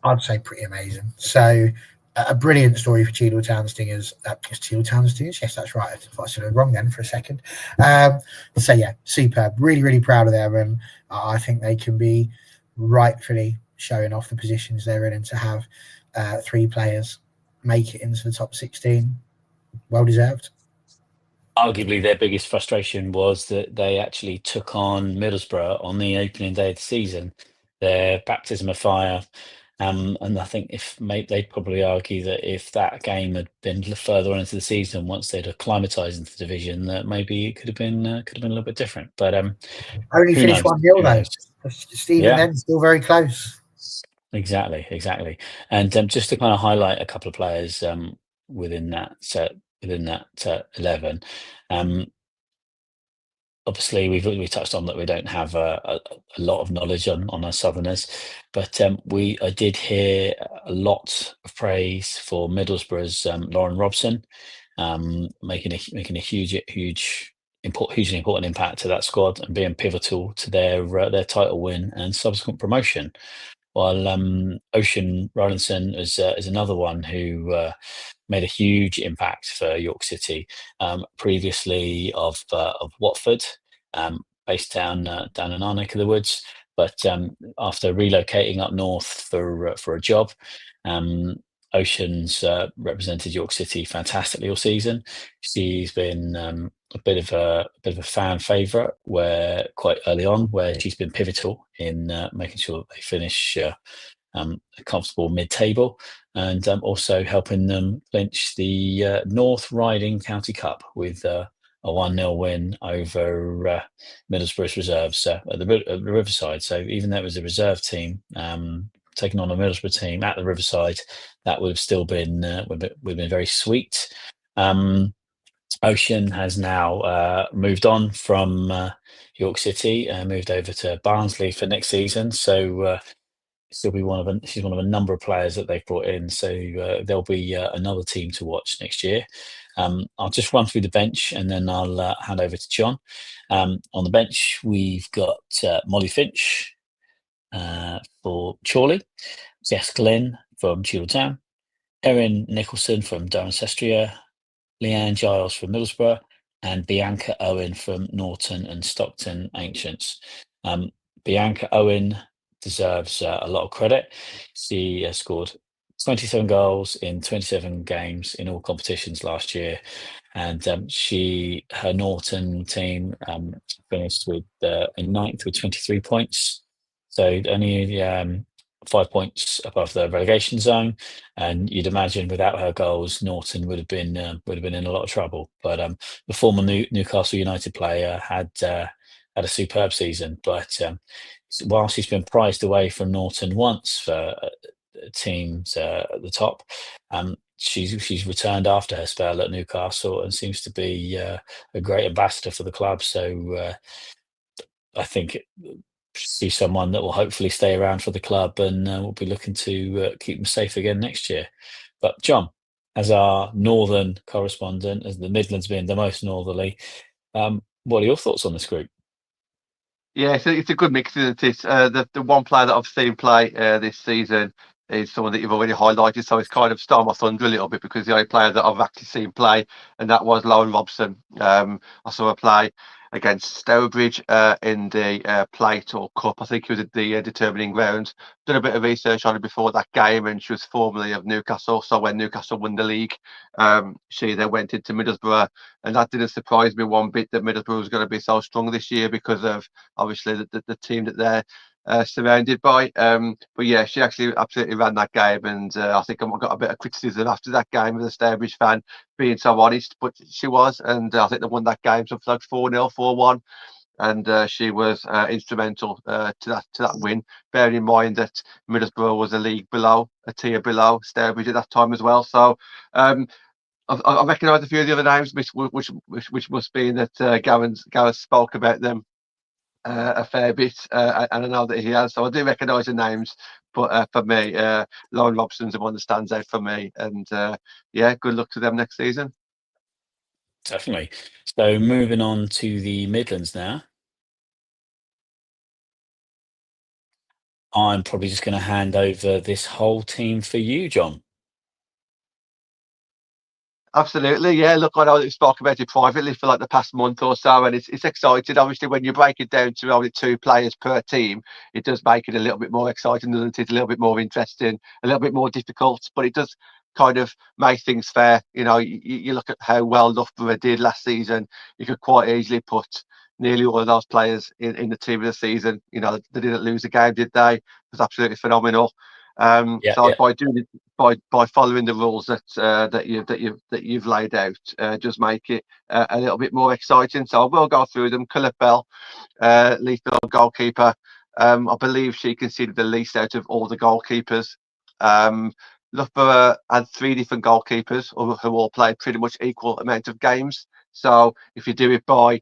I'd say pretty amazing. So a brilliant story for Cheadletown Stingers. Cheadletown Stingers, yes, that's right. I thought I said it wrong then for a second. So yeah, superb. Really, really proud of them, and I think they can be rightfully showing off the positions they're in, and to have 3 players make it into the top 16, well deserved. Arguably, their biggest frustration was that they actually took on Middlesbrough on the opening day of the season, their baptism of fire. And I think they'd probably argue that if that game had been further on into the season, once they'd acclimatised into the division, that maybe it could have been a little bit different. But only finished 1-0 though. Stephen, then still very close. Exactly. And just to kind of highlight a couple of players within that 11. Obviously, we touched on that we don't have a lot of knowledge on our Southerners, but I did hear a lot of praise for Middlesbrough's Lauren Robson, making a huge hugely important impact to that squad and being pivotal to their title win and subsequent promotion. While Ocean Rollison is another one who made a huge impact for York City, previously of Watford, based down in our neck of the woods. But after relocating up north for a job, Ocean's represented York City fantastically all season. She's been a bit of a fan favourite, where quite early on, where she's been pivotal in making sure that they finish a comfortable mid-table, and also helping them clinch the North Riding County Cup with a 1-0 win over Middlesbrough's reserves at the Riverside. So even though it was a reserve team taking on a Middlesbrough team at the Riverside, that would have still been would have been very sweet. Ocean has now moved on from York City and moved over to Barnsley for next season. So she'll be she's one of a number of players that they've brought in. So there'll be another team to watch next year. I'll just run through the bench and then I'll hand over to John. On the bench, we've got Molly Finch for Chorley, Jess Glenn from Cheadle Town, Erin Nicholson from Cirencester, Leanne Giles from Middlesbrough, and Bianca Owen from Norton and Stockton Ancients. Bianca Owen deserves a lot of credit. She scored 27 goals in 27 games in all competitions last year, and her Norton team finished with in ninth with 23 points, so only 5 points above the relegation zone. And you'd imagine without her goals, Norton would have been in a lot of trouble. But the former Newcastle United player had a superb season. But while she's been prized away from Norton once for teams at the top, she's returned after her spell at Newcastle and seems to be a great ambassador for the club. So I think she's someone that will hopefully stay around for the club, and we'll be looking to keep them safe again next year. But John, as our northern correspondent, as the Midlands being the most northerly, what are your thoughts on this group? Yeah, it's a good mix, isn't it? The one player that I've seen play this season is someone that you've already highlighted, so it's kind of stole my thunder a little bit, because the only player that I've actually seen play, and that was Lauren Robson. I saw her play against Stourbridge in the Plate or Cup. I think he was at the determining round. Done a bit of research on her before that game, and she was formerly of Newcastle. So when Newcastle won the league, she then went into Middlesbrough, and that didn't surprise me one bit that Middlesbrough was going to be so strong this year, because of obviously the team that they're surrounded by. But yeah, she actually absolutely ran that game, and I think I got a bit of criticism after that game as a Stourbridge fan, being so honest, but she was, and I think they won that game something like 4-0, 4-1. And she was instrumental to that win. Bearing in mind that Middlesbrough was a tier below Stourbridge at that time as well. So I recognise a few of the other names, which must be that Gareth spoke about them a fair bit, and I know that he has. So I do recognise the names, but for me, Lauren Robson's the one that stands out for me. And yeah, good luck to them next season. Definitely. So moving on to the Midlands now. I'm probably just going to hand over this whole team for you, John. Absolutely, yeah. Look, I know that we spoke about it privately for like the past month or so, and it's exciting. Obviously, when you break it down to only 2 players per team, it does make it a little bit more exciting, doesn't it? A little bit more interesting, a little bit more difficult, but it does kind of make things fair. You know, you look at how well Loughborough did last season. You could quite easily put nearly all of those players in the team of the season. You know, they didn't lose a game, did they? It was absolutely phenomenal. So by doing it, by following the rules that you've laid out, just make it a little bit more exciting. So I will go through them. Colette Bell, lead goalkeeper. I believe she conceded the least out of all the goalkeepers. Loughborough had 3 different goalkeepers who all played pretty much equal amount of games. So if you do it by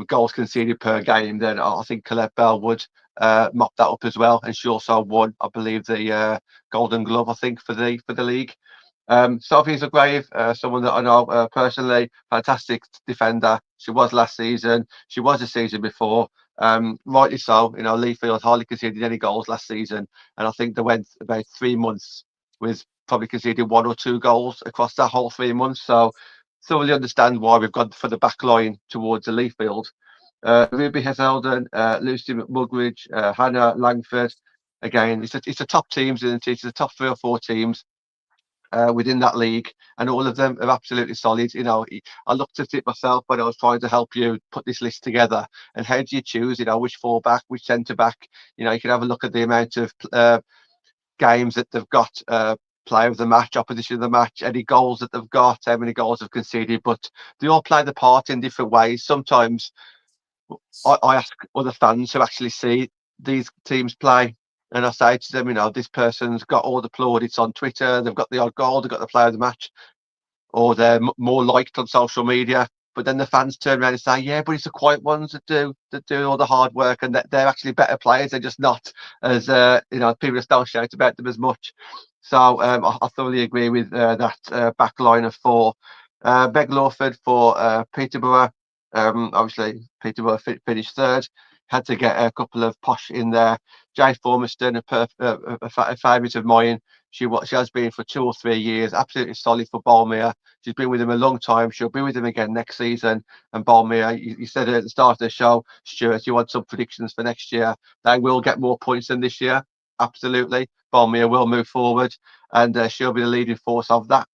goals conceded per game, then I think Colette Bell would mop that up as well. And she also won, I believe, the Golden Glove, I think, for the league. Sophie Zagrave, someone that I know personally, fantastic defender. She was last season. She was the season before. Rightly so. You know, Leafield hardly conceded any goals last season, and I think they went about 3 months with probably conceded 1 or 2 goals across that whole 3 months. So thoroughly understand why we've gone for the back line towards the Leafield. Ruby Heselden, Lucy McMugridge, Hannah Langford. Again, it's a top teams, isn't it? It's the top 3 or 4 teams within that league, and all of them are absolutely solid. You know, I looked at it myself when I was trying to help you put this list together. And how do you choose? You know, which fullback, which centre back? You know, you can have a look at the amount of games that they've got. Player of the match, opposition of the match, any goals that they've got, how many goals they've conceded, but they all play the part in different ways. Sometimes I ask other fans who actually see these teams play, and I say to them, you know, this person's got all the plaudits on Twitter, they've got the odd goal, they've got the player of the match, or they're more liked on social media. But then the fans turn around and say, "Yeah, but it's the quiet ones that do all the hard work, and that they're actually better players. They're just not as you know, people just don't shout about them as much." So I thoroughly agree with that back line of 4. Meg Lawford for Peterborough. Obviously, Peterborough finished third. Had to get a couple of posh in there. Jay Formiston, a favourite of mine. She has been for 2 or 3 years. Absolutely solid for Balmere. She's been with him a long time. She'll be with him again next season. And Balmere, you said at the start of the show, Stuart, you want some predictions for next year. They will get more points than this year. Absolutely. Balmere will move forward, and she'll be the leading force of that.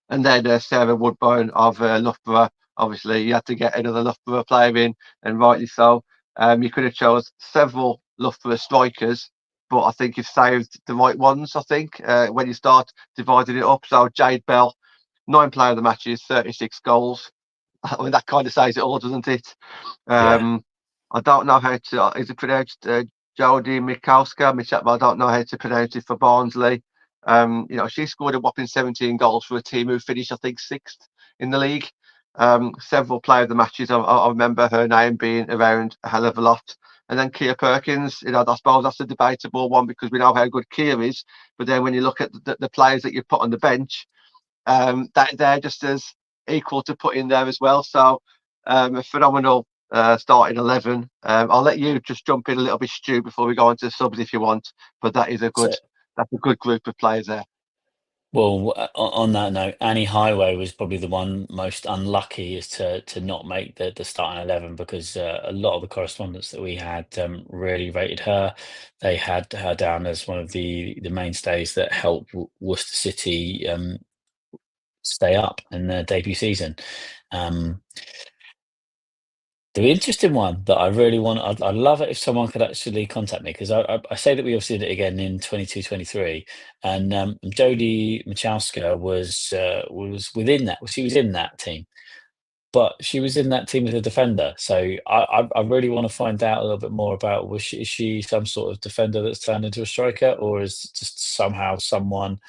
And then Sarah Woodburn of Loughborough. Obviously, you had to get another Loughborough player in, and rightly so. You could have chose several Loughborough strikers, but I think you've saved the right ones, I think, when you start dividing it up. So Jade Bell, 9 player of the matches, 36 goals. I mean, that kind of says it all, doesn't it? Yeah. I don't know how to, is it pronounced Jodie Mikowska? I don't know how to pronounce it for Barnsley. You know, she scored a whopping 17 goals for a team who finished, I think, 6th in the league. Several player of the matches, I remember her name being around a hell of a lot. And then Kia Perkins, you know, I suppose that's a debatable one because we know how good Kia is. But then when you look at the players that you put on the bench, they're just as equal to put in there as well. So a phenomenal starting 11. I'll let you just jump in a little bit, Stu, before we go on to the subs if you want. But So, that's a good group of players there. well, on that note, Annie Highway was probably the one most unlucky as to not make the starting 11 because a lot of the correspondence that we had really rated her. They had her down as one of the mainstays that helped Worcester City stay up in their debut season. The interesting one that I really want, I'd love it if someone could actually contact me because I say that we obviously did it again in 22-23, and Jodie Machowska was within that. She was in that team, but she was in that team as a defender. So I really want to find out a little bit more about is she some sort of defender that's turned into a striker, or is just somehow someone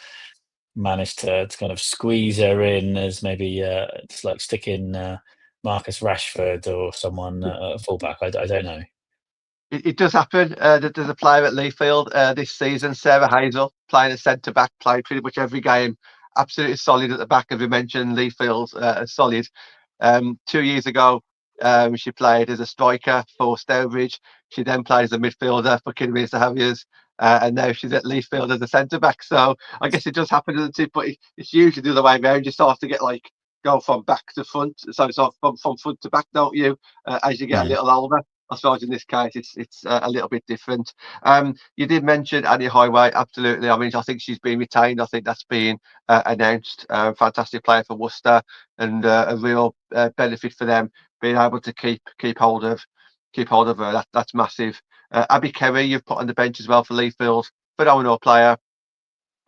managed to kind of squeeze her in as maybe just like sticking Marcus Rashford or someone fullback. I don't know. It does happen. There's a player at Leafield this season, Sarah Hazel, playing a centre back, played pretty much every game. Absolutely solid at the back, as we mentioned. Leafield's solid. 2 years ago, she played as a striker for Stourbridge. She then played as a midfielder for Kidderminster Harriers. And now she's at Leafield as a centre back. So I guess it does happen, doesn't it? But it's usually the other way around. You start to get like go from back to front. So it's from front to back, don't you? As you get a Mm. little older. I suppose in this case it's a little bit different. You did mention Annie Highway, absolutely. I mean, I think she's been retained. I think that's been announced. Fantastic player for Worcester, and a real benefit for them being able to keep hold of her. That's massive. Abby Kerry, you've put on the bench as well for Leafield. Phenomenal player,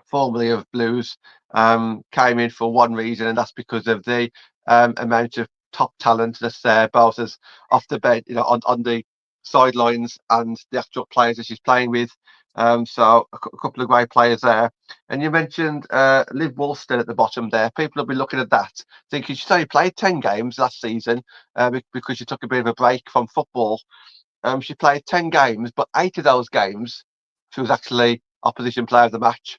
formerly of Blues, came in for one reason, and that's because of the amount of top talent that's there, both as off the bench, you know, on the sidelines and the actual players that she's playing with. So a couple of great players there. And you mentioned Liv Woolston at the bottom there. People will be looking at that, thinking she's only played 10 games last season because she took a bit of a break from football. She played 10 games, but 8 of those games she was actually opposition player of the match.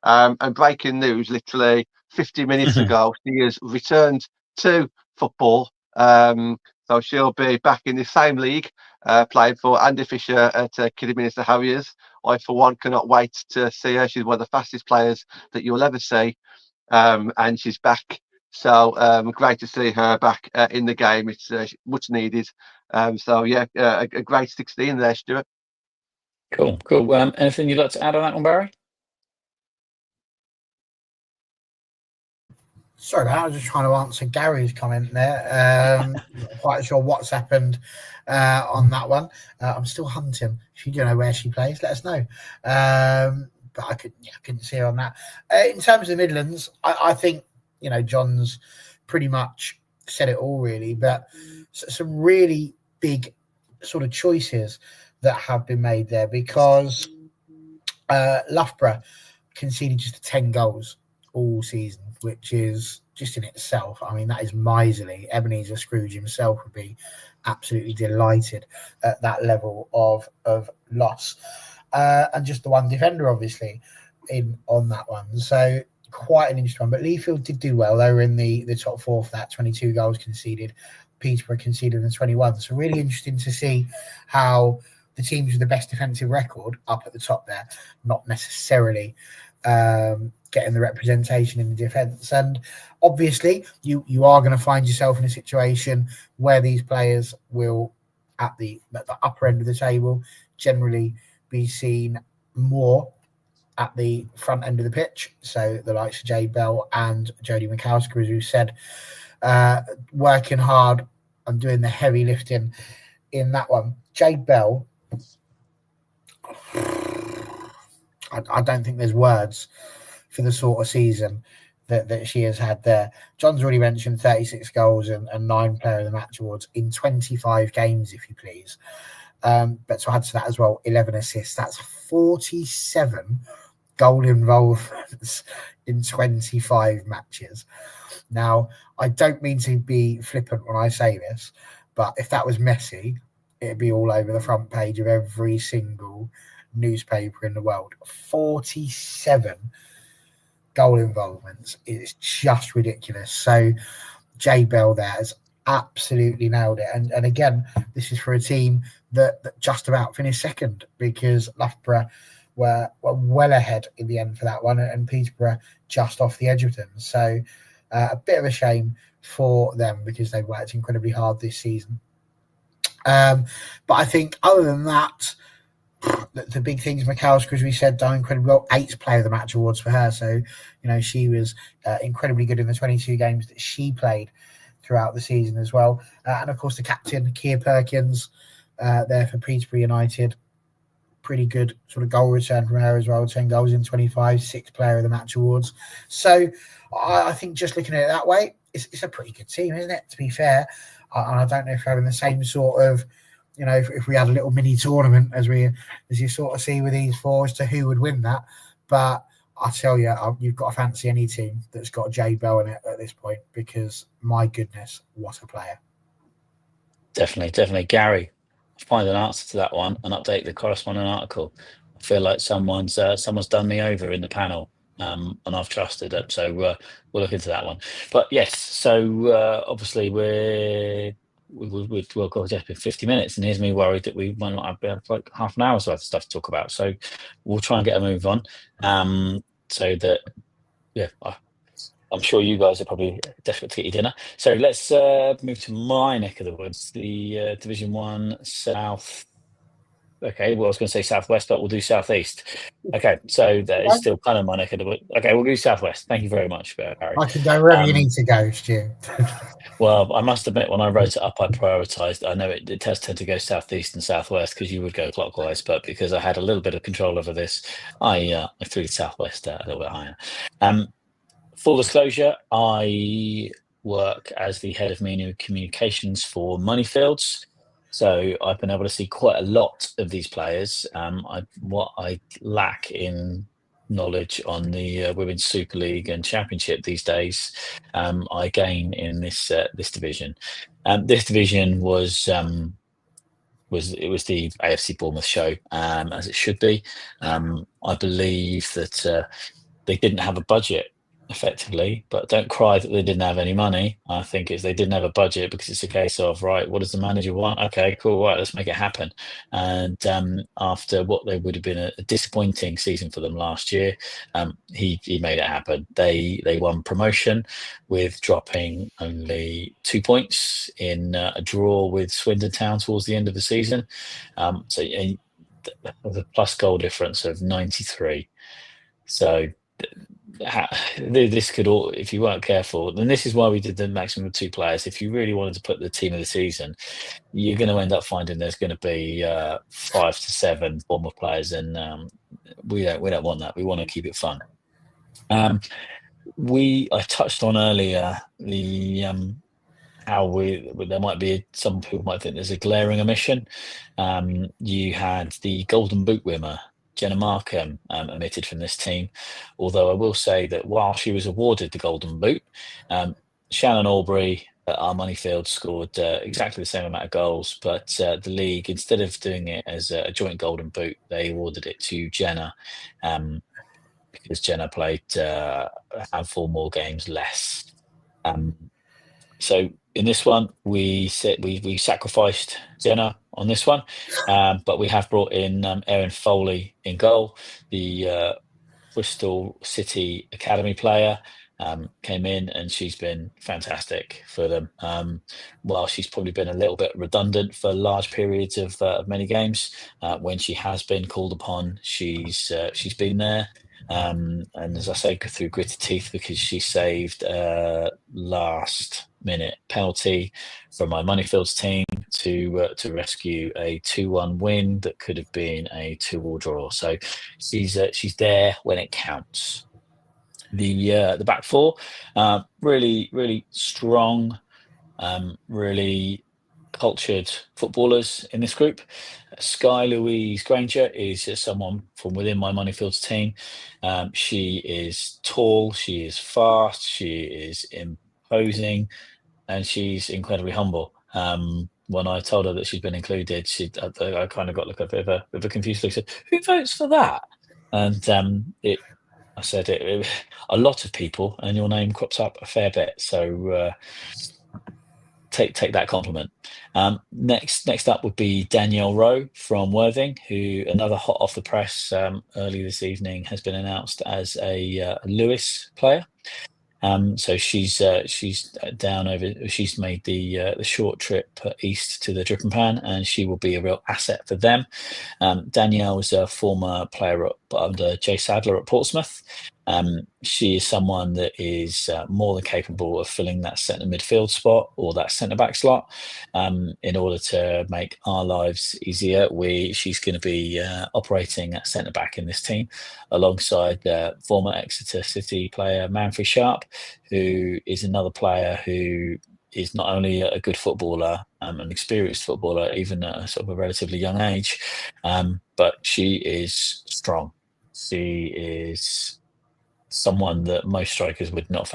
And breaking news, literally 50 minutes ago, she has returned to football. So she'll be back in the same league, playing for Andy Fisher at Kidderminster Harriers. I, for one, cannot wait to see her. She's one of the fastest players that you'll ever see, and she's back. So great to see her back in the game. It's much needed. So yeah, a great 16 there, Stuart. Cool. Anything you'd like to add on that one, Barry? Sorry, I was just trying to answer Gary's comment there. Not quite sure what's happened on that one. I'm still hunting. If you do know where she plays, let us know. But I couldn't see her on that. In terms of the Midlands, I think John's pretty much said it all, really. But some really big sort of choices that have been made there, because Loughborough conceded just 10 goals all season, which is just in itself, I mean, that is miserly. Ebenezer Scrooge himself would be absolutely delighted at that level of loss. And just the one defender, obviously, on that one. So quite an interesting one. But Leafield did do well. They were in the top four for that, 22 goals conceded. Peterborough conceded in 21. So really interesting to see how the teams with the best defensive record up at the top there, not necessarily getting the representation in the defence. And obviously you are going to find yourself in a situation where these players will, at the upper end of the table, generally be seen more at the front end of the pitch. So the likes of Jay Bell and Jodie Mikowska, as we've said, working hard and doing the heavy lifting in that one. Jay Bell, I don't think there's words for the sort of season that she has had there. John's already mentioned 36 goals and 9 Player of the Match awards in 25 games, if you please. But to add to that as well, 11 assists. That's 47 goal involvements in 25 matches. Now, I don't mean to be flippant when I say this, but if that was Messi, it'd be all over the front page of every single newspaper in the world. 47 goal involvements is just ridiculous. So Jay Bell there has absolutely nailed it. And again, this is for a team that just about finished second, because Loughborough were well ahead in the end for that one, and Peterborough just off the edge of them. So a bit of a shame for them, because they worked incredibly hard this season. But I think other than that, the big things, Mikowska, as we said, done incredibly well. 8 Player of the Match awards for her. So, she was incredibly good in the 22 games that she played throughout the season as well. And of course, the captain, Kia Perkins, there for Peterborough United. Pretty good sort of goal return from her as well. 10 goals in 25, 6 Player of the Match awards. So I think just looking at it that way, it's a pretty good team, isn't it? To be fair. And I don't know if we're having the same sort of, if we had a little mini tournament as you sort of see with these four as to who would win that. But I tell you, you've got to fancy any team that's got Jay Bell in it at this point, because my goodness, what a player. Definitely. Gary, find an answer to that one and update the corresponding article. I feel like someone's done me over in the panel, and I've trusted it. So we'll look into that one. But yes, so obviously we've got just been 50 minutes, and here's me worried that we might not have like half an hour's worth of stuff to talk about. So we'll try and get a move on, so that I'm sure you guys are probably desperate to get your dinner. So let's move to my neck of the woods, the Division 1 South. Okay, well, I was going to say Southwest, but we'll do Southeast. Okay, so that is still kind of my neck of the woods. Okay, we'll do Southwest. Thank you very much, Barry. I can go wherever you need to go, Stu. Well, I must admit, when I wrote it up, I prioritised. I know it does tend to go Southeast and Southwest, because you would go clockwise, but because I had a little bit of control over this, I threw the Southwest a little bit higher. Full disclosure, I work as the head of media communications for Moneyfields. So I've been able to see quite a lot of these players. What I lack in knowledge on the Women's Super League and Championship these days, I gain in this division. This division was the AFC Bournemouth show, as it should be. I believe that they didn't have a budget effectively, but don't cry that they didn't have any money. I think it's they didn't have a budget because it's a case of, right, what does the manager want? Okay, cool, right, let's make it happen. And after what they would have been a disappointing season for them last year, he made it happen. They won promotion with dropping only 2 points in a draw with Swindon Town towards the end of the season. So the plus goal difference of 93. So this could all, if you weren't careful, then this is why we did the maximum of 2 players. If you really wanted to put the team of the season, you're going to end up finding there's going to be 5 to 7 former players, and we don't want that. We want to keep it fun. I touched on earlier the how there might be some people might think there's a glaring omission. You had the Golden Boot winner Jenna Markham omitted from this team, although I will say that while she was awarded the Golden Boot, Shannon Albury at Moneyfield scored exactly the same amount of goals, but the league, instead of doing it as a joint Golden Boot, they awarded it to Jenna because Jenna played a handful more games less. So in this one, we sacrificed Jenna on this one, but we have brought in Erin Foley in goal, the Bristol City Academy player. Came in and she's been fantastic for them. While she's probably been a little bit redundant for large periods of many games, when she has been called upon, she's been there. And as I say, through gritted teeth, because she saved a last-minute penalty from my Moneyfields team to rescue a 2-1 win that could have been a 2-2 draw. So she's there when it counts. The back four, really strong, really cultured footballers in this group. Sky Louise Granger is someone from within my Moneyfields team. She is tall, she is fast, she is imposing, and she's incredibly humble. When I told her that she'd been included, I kind of got like a bit of a confused look. Said, "Who votes for that?" And I said it, a lot of people, and your name crops up a fair bit. So take that compliment. Next up would be Danielle Rowe from Worthing, who, another hot off the press, early this evening has been announced as a Lewis player. So she's down over. She's made the short trip east to the Drip and Pan, and she will be a real asset for them. Danielle was a former player under Jay Sadler at Portsmouth. She is someone that is more than capable of filling that centre midfield spot or that centre back slot. In order to make our lives easier, she's going to be operating at centre back in this team, alongside former Exeter City player Manfred Sharp, who is another player who is not only a good footballer, an experienced footballer, even at a sort of a relatively young age, but she is strong. She is someone that most strikers would not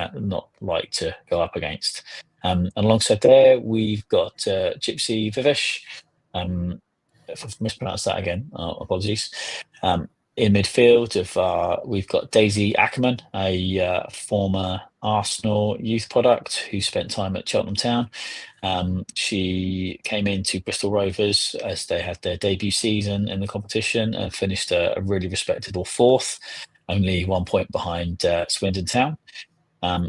like to go up against. And alongside there, we've got Gypsy Vivish. If I've mispronounced that again, apologies. In midfield, we've got Daisy Ackerman, a former Arsenal youth product who spent time at Cheltenham Town. She came into Bristol Rovers as they had their debut season in the competition and finished a really respectable 4th, only 1 point behind Swindon Town.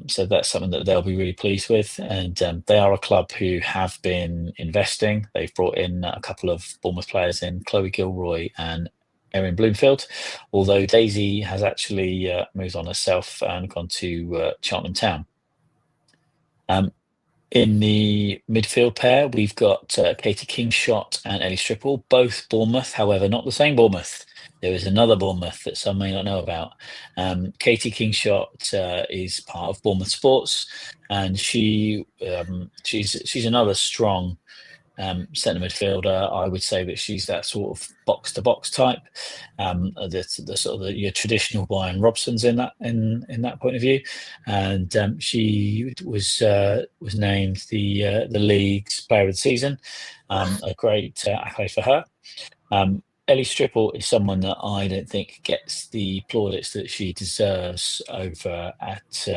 So that's something that they'll be really pleased with. And they are a club who have been investing. They've brought in a couple of Bournemouth players in, Chloe Gilroy and Erin Bloomfield, although Daisy has actually moved on herself and gone to Cheltenham Town. In the midfield pair, we've got Katie Kingshott and Ellie Stripple, both Bournemouth, however, not the same Bournemouth. There is another Bournemouth that some may not know about. Katie Kingshott is part of Bournemouth Sports, and she's another strong centre midfielder. I would say that she's that sort of box to box type, the sort of your traditional Brian Robsons in that point of view. And she was named the league's player of the season. A great accolade for her. Ellie Stripple is someone that I don't think gets the plaudits that she deserves over at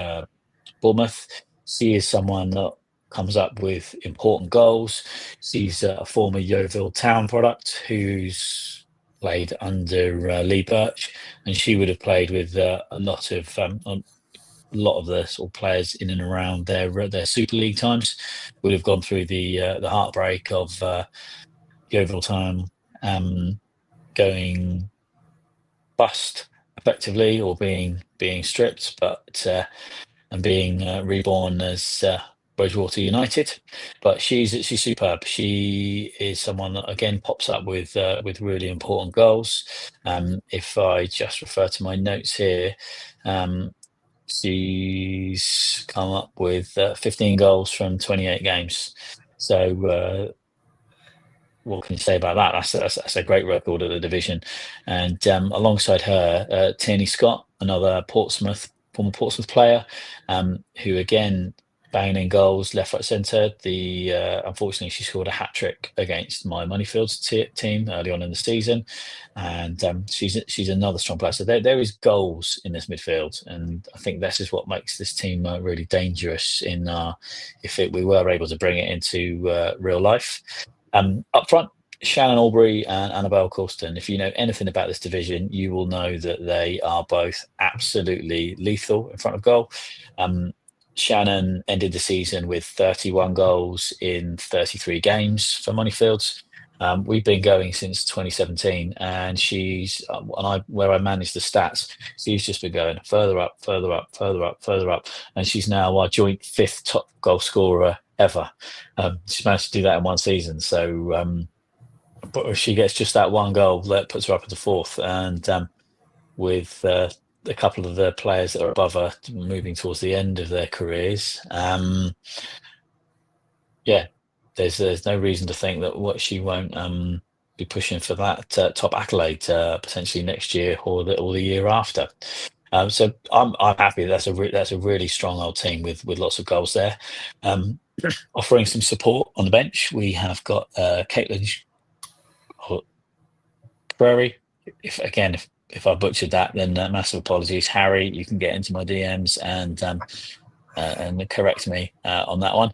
Bournemouth. She is someone that comes up with important goals. She's a former Yeovil Town product who's played under Lee Birch, and she would have played with a lot of the sort of players in and around their Super League times. Would have gone through the heartbreak of Yeovil Town going bust effectively, or being stripped, but and being reborn as Bridgewater United. But she's superb. She is someone that again pops up with really important goals. If I just refer to my notes here, she's come up with 15 goals from 28 games. So what can you say about that? That's a great record at the division. And alongside her, Tierney Scott, another former Portsmouth player, who again banging in goals left, right, centre. Unfortunately, she scored a hat trick against my Moneyfields team early on in the season, and she's another strong player. So there is goals in this midfield, and I think this is what makes this team really dangerous. We were able to bring it into real life. Up front, Shannon Albury and Annabelle Colston. If you know anything about this division, you will know that they are both absolutely lethal in front of goal. Shannon ended the season with 31 goals in 33 games for Moneyfields. We've been going since 2017, and she's where I manage the stats, she's just been going further up, further up, further up, further up, and she's now our joint 5th top goal scorer ever. She's managed to do that in one season. So but if she gets just that one goal, that puts her up into 4th, and with a couple of the players that are above her moving towards the end of their careers, there's no reason to think that what she won't be pushing for that top accolade potentially next year or the year after. So I'm happy. That's a really strong old team with lots of goals there. Offering some support on the bench, we have got Caitlin Prairie. If I butchered that, then massive apologies. Harry, you can get into my DMs and correct me on that one.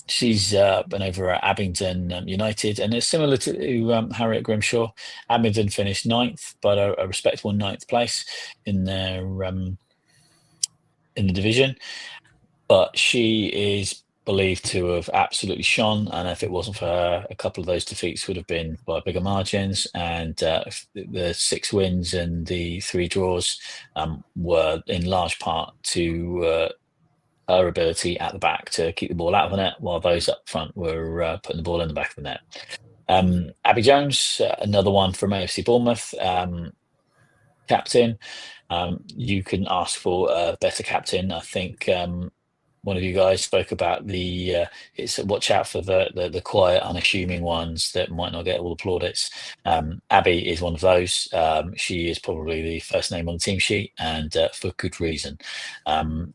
She's been over at Abingdon United, and it's similar to Harriet Grimshaw. Abingdon finished 9th, but a respectable 9th place in their in the division. But she is believed to have absolutely shone, and if it wasn't for her, a couple of those defeats would have been by bigger margins, and the 6 wins and the 3 draws were in large part to her ability at the back to keep the ball out of the net, while those up front were putting the ball in the back of the net. Abby Jones, another one from AFC Bournemouth, captain. You couldn't ask for a better captain. I think one of you guys spoke about it's watch out for the quiet, unassuming ones that might not get all the plaudits. Abby is one of those. She is probably the first name on the team sheet, and for good reason.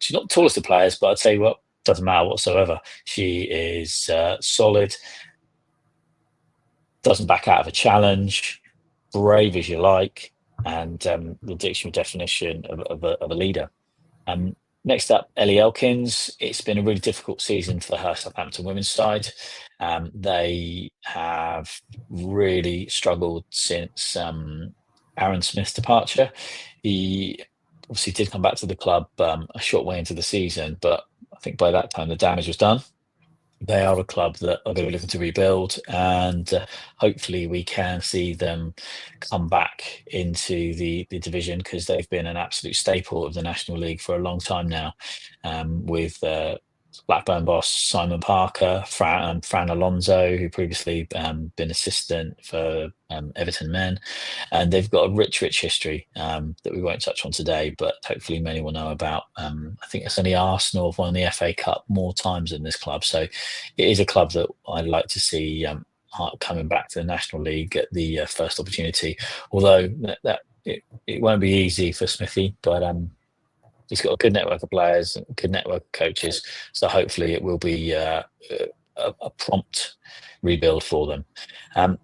She's not the tallest of players, but I'd say, well, doesn't matter whatsoever. She is solid, doesn't back out of a challenge, brave as you like, and the dictionary definition of a leader. Next up, Ellie Elkins. It's been a really difficult season for her Southampton women's side. They have really struggled since Aaron Smith's departure. He obviously did come back to the club a short way into the season, but I think by that time the damage was done. They are a club that are going to be looking to rebuild, and hopefully we can see them come back into the division, because they've been an absolute staple of the National League for a long time now, with Blackburn boss Simon Parker, Fran Alonso, who previously been assistant for Everton men, and they've got a rich history that we won't touch on today, but hopefully many will know about. I think it's only Arsenal have won the FA Cup more times than this club, so it is a club that I'd like to see coming back to the National League at the first opportunity. Although it won't be easy for Smithy, but he's got a good network of players, a good network of coaches, so hopefully it will be a prompt rebuild for them.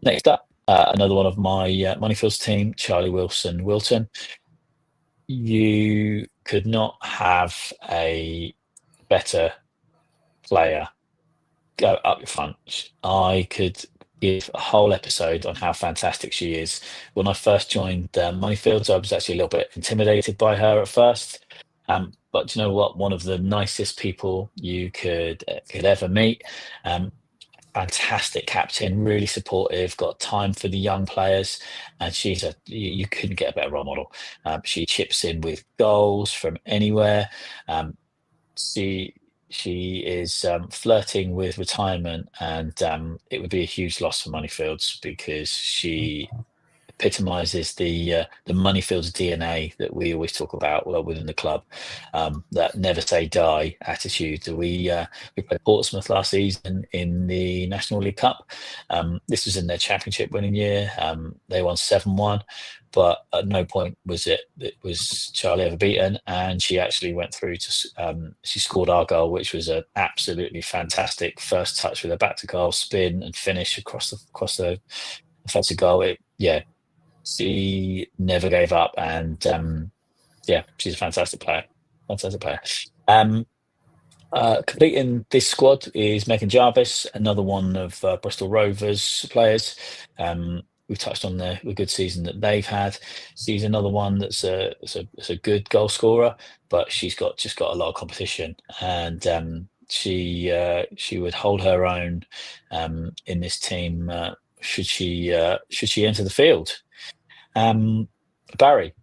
Next up, Another one of my Moneyfields team, Charlie Wilson. You could not have a better player go up front. I could give a whole episode on how fantastic she is. When I first joined Moneyfields, I was actually a little bit intimidated by her at first. But do you know what? One of the nicest people you could ever meet. Fantastic captain, really supportive, got time for the young players, and you couldn't get a better role model. She chips in with goals from anywhere. She she is flirting with retirement, and it would be a huge loss for Moneyfields because she epitomizes the Moneyfields DNA that we always talk about within the club, that never say die attitude. We played Portsmouth last season in the National League Cup. This was in their championship winning year. They won 7-1, but at no point was it was Charlie ever beaten, and she actually went through to she scored our goal, which was an absolutely fantastic first touch with her back to goal, spin and finish across the offensive goal. She never gave up, and she's a fantastic player. Completing this squad is Megan Jarvis, another one of Bristol Rovers players. We've touched on the good season that they've had. She's another one that's a good goal scorer, but she's just got a lot of competition, and she would hold her own in this team should she enter the field. Barry,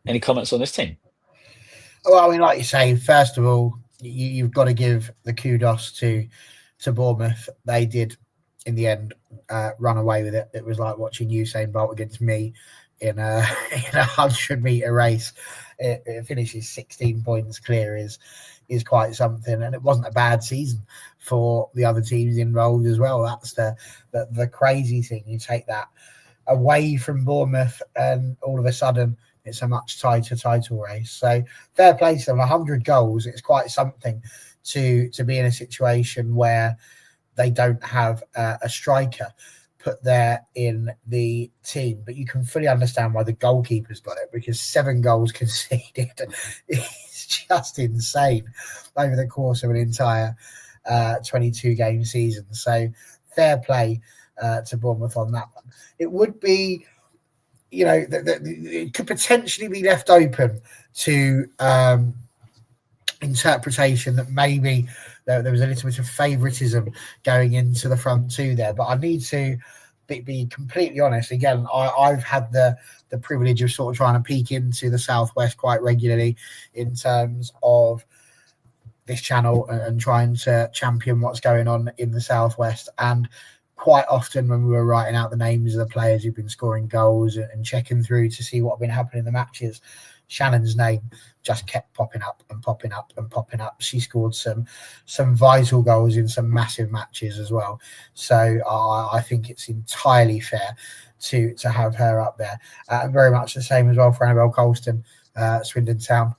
any comments on this team? Well, I mean, like you say, first of all, you've got to give the kudos to Bournemouth. They did, in the end, run away with it. It was like watching Usain Bolt against me in a 100-meter race. It finishes 16 points clear is quite something, and it wasn't a bad season for the other teams involved as well. That's the crazy thing. You take that away from Bournemouth, and all of a sudden it's a much tighter title race. So fair play to them. 100 goals. It's quite something to be in a situation where they don't have a striker put there in the team. But you can fully understand why the goalkeeper's got it, because 7 goals conceded is just insane over the course of an entire 22-game season. So fair play to Bournemouth on that one. It would be, it could potentially be left open to interpretation that maybe there was a little bit of favouritism going into the front two there. But I need to be completely honest. Again, I've had the privilege of sort of trying to peek into the Southwest quite regularly in terms of this channel and trying to champion what's going on in the Southwest. And quite often when we were writing out the names of the players who've been scoring goals and checking through to see what had been happening in the matches, Shannon's name just kept popping up and popping up and popping up. She scored some vital goals in some massive matches as well. So I think it's entirely fair to have her up there. And very much the same as well for Annabelle Colston, Swindon Town,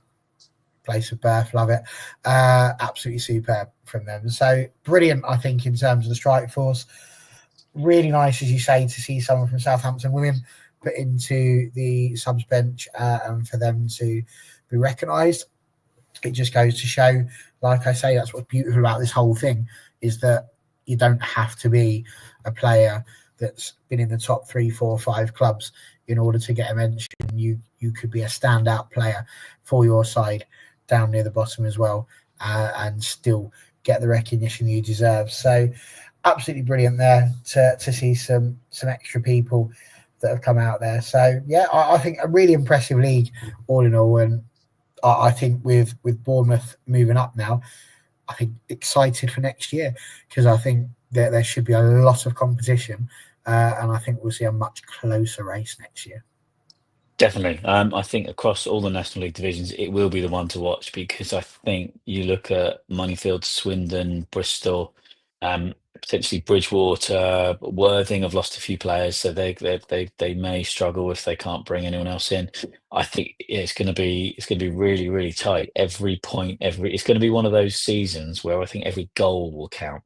place of birth, love it. Absolutely superb from them. So brilliant, I think, in terms of the strike force. Really nice, as you say, to see someone from Southampton Women put into the subs bench and for them to be recognised. It just goes to show, like I say, that's what's beautiful about this whole thing, is that you don't have to be a player that's been in the top 3, 4, 5 clubs in order to get a mention. You could be a standout player for your side down near the bottom as well, and still get the recognition you deserve. So absolutely brilliant there to see some extra people that have come out there. So yeah, I think a really impressive league all in all, and I think with Bournemouth moving up now, I think excited for next year, because I think that there should be a lot of competition, and I think we'll see a much closer race next year. Definitely. I think across all the National League divisions, it will be the one to watch, because I think you look at Moneyfield, Swindon, Bristol, potentially Bridgewater, Worthing have lost a few players, so they may struggle if they can't bring anyone else in. I think it's going to be really, really tight. Every point, it's going to be one of those seasons where I think every goal will count.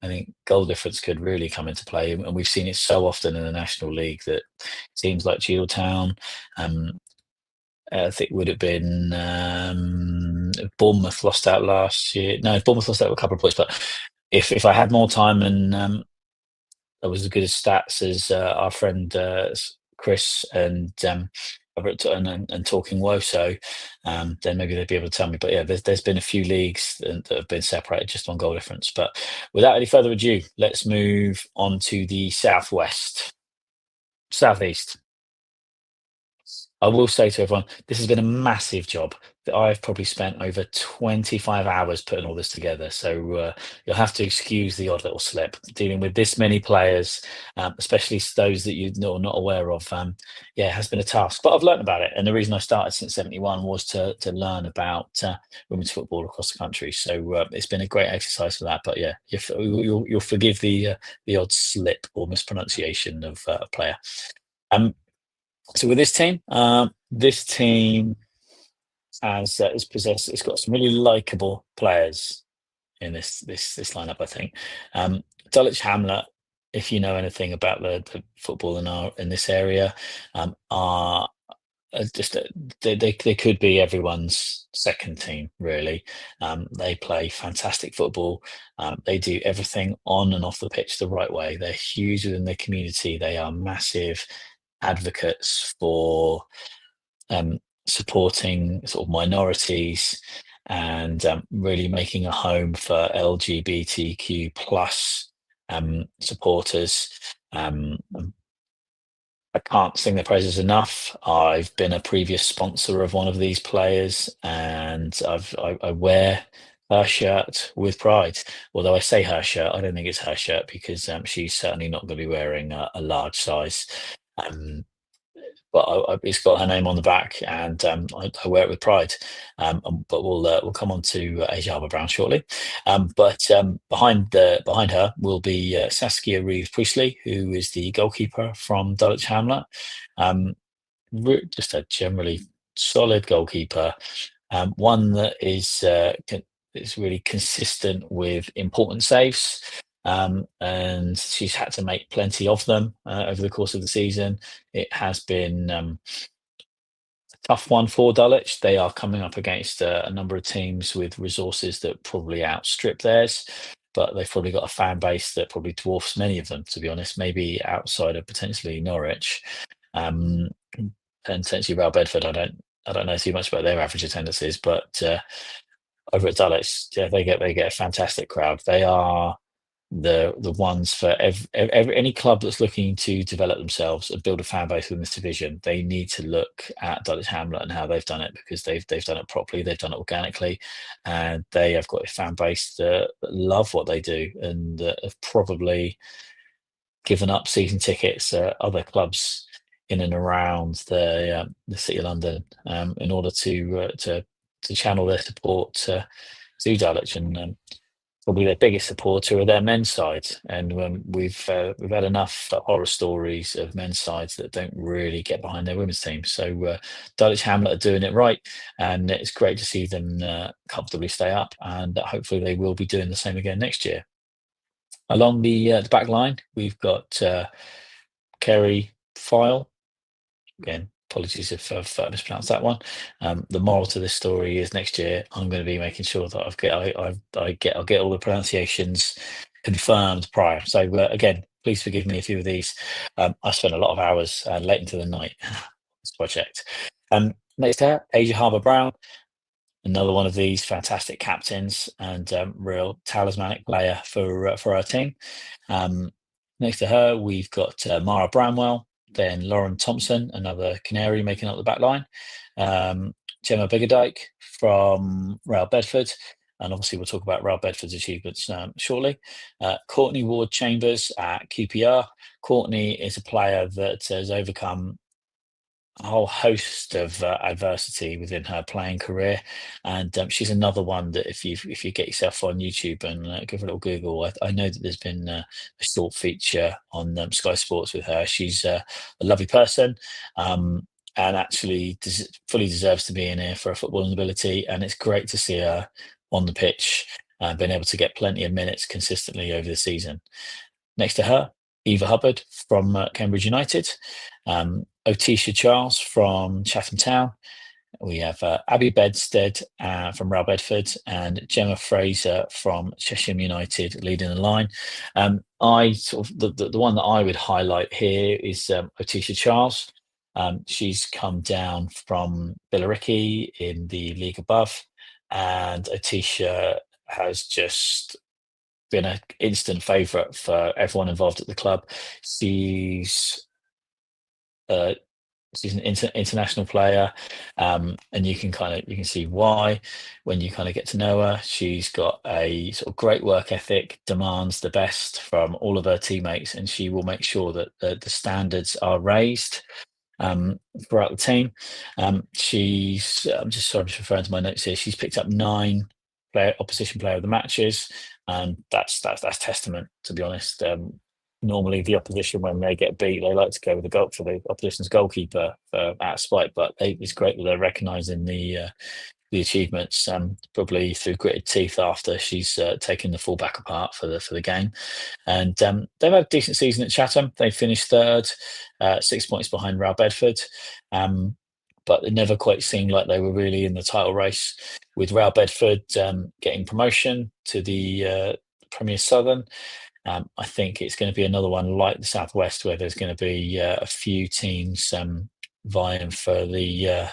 I think goal difference could really come into play, and we've seen it so often in the National League that teams like Geeltown, I think it would have been Bournemouth lost out last year. No, Bournemouth lost out with a couple of points. But if I had more time and I was as good as stats as our friend Chris and and talking Woso, then maybe they'd be able to tell me. But yeah, there's been a few leagues that have been separated just on goal difference. But without any further ado, let's move on to the southeast. I will say to everyone, this has been a massive job. That I've probably spent over 25 hours putting all this together. So you'll have to excuse the odd little slip. Dealing with this many players, especially those that you're not aware of, yeah, it has been a task. But I've learned about it. And the reason I started since 71 was to learn about women's football across the country. So it's been a great exercise for that. But yeah, you'll forgive the odd slip or mispronunciation of a player. So with this team it's got some really likable players in this lineup, I think. Dulwich Hamlet, if you know anything about the football in this area, are just they could be everyone's second team, really. They play fantastic football. They do everything on and off the pitch the right way. They're huge within their community. They are massive advocates for supporting sort of minorities and really making a home for LGBTQ plus supporters. I can't sing their praises enough. I've been a previous sponsor of one of these players, and I wear her shirt with pride. Although I say her shirt, I don't think it's her shirt because she's certainly not going to be wearing a large size. But it's got her name on the back, and I wear it with pride. But we'll come on to Asia Harbour Brown shortly. But behind her will be Saskia Reeves Priestley, who is the goalkeeper from Dulwich Hamlet. Just a generally solid goalkeeper, one that is really consistent with important saves. And she's had to make plenty of them over the course of the season. It has been a tough one for Dulwich. They are coming up against a number of teams with resources that probably outstrip theirs, but they've probably got a fan base that probably dwarfs many of them, to be honest, maybe outside of potentially Norwich. And potentially Real Bedford. I don't know too much about their average attendances, but over at Dulwich, yeah, they get a fantastic crowd. They are the ones for any club that's looking to develop themselves and build a fan base within this division. They need to look at Dulwich Hamlet and how they've done it, because they've done it properly, they've done it organically, and they have got a fan base that love what they do and have probably given up season tickets at other clubs in and around the City of London in order to channel their support to Dulwich. And probably their biggest supporter are their men's side, and we've had enough horror stories of men's sides that don't really get behind their women's team. So Dulwich Hamlet are doing it right, and it's great to see them comfortably stay up, and hopefully they will be doing the same again next year. Along the back line, we've got Kerry File. Again, apologies if I've mispronounced that one. The moral to this story is next year I'm going to be making sure that I'll get all the pronunciations confirmed prior. So again, please forgive me a few of these. I spent a lot of hours late into the night on this project. Next to her, Asia Harbour Brown, another one of these fantastic captains and real talismanic player for our team. Next to her, we've got Mara Bramwell, then Lauren Thompson, another Canary making up the back line. Gemma Biggerdike from Real Bedford. And obviously we'll talk about Real Bedford's achievements shortly. Courtney Ward Chambers at QPR. Courtney is a player that has overcome a whole host of adversity within her playing career, and she's another one that if you get yourself on YouTube and give a little Google, I know that there's been a short feature on Sky Sports with her. She's a lovely person, and actually fully deserves to be in here for a footballing ability, and it's great to see her on the pitch been able to get plenty of minutes consistently over the season. Next to her, Eva Hubbard from Cambridge United, Otisha Charles from Chatham Town. We have Abby Bedstead from Real Bedford and Gemma Fraser from Chesham United leading the line. I sort of the one that I would highlight here is Otisha Charles. She's come down from Billericay in the league above, and Otisha has just been an instant favourite for everyone involved at the club. She's an international player, and you can see why when you kind of get to know her. She's got a sort of great work ethic, demands the best from all of her teammates, and she will make sure that the standards are raised throughout the team. I'm just referring to my notes here. She's picked up 9 opposition player of the matches, and that's testament, to be honest. Normally the opposition, when they get beat, they like to go with the goal for the opposition's goalkeeper out of spite, but it's great that they're recognising the achievements, probably through gritted teeth after she's taken the fullback apart for the game. And they've had a decent season at Chatham. They finished 3rd, 6 points behind Real Bedford, but it never quite seemed like they were really in the title race. With Real Bedford getting promotion to the Premier Southern, I think it's going to be another one like the Southwest, where there's going to be a few teams vying for the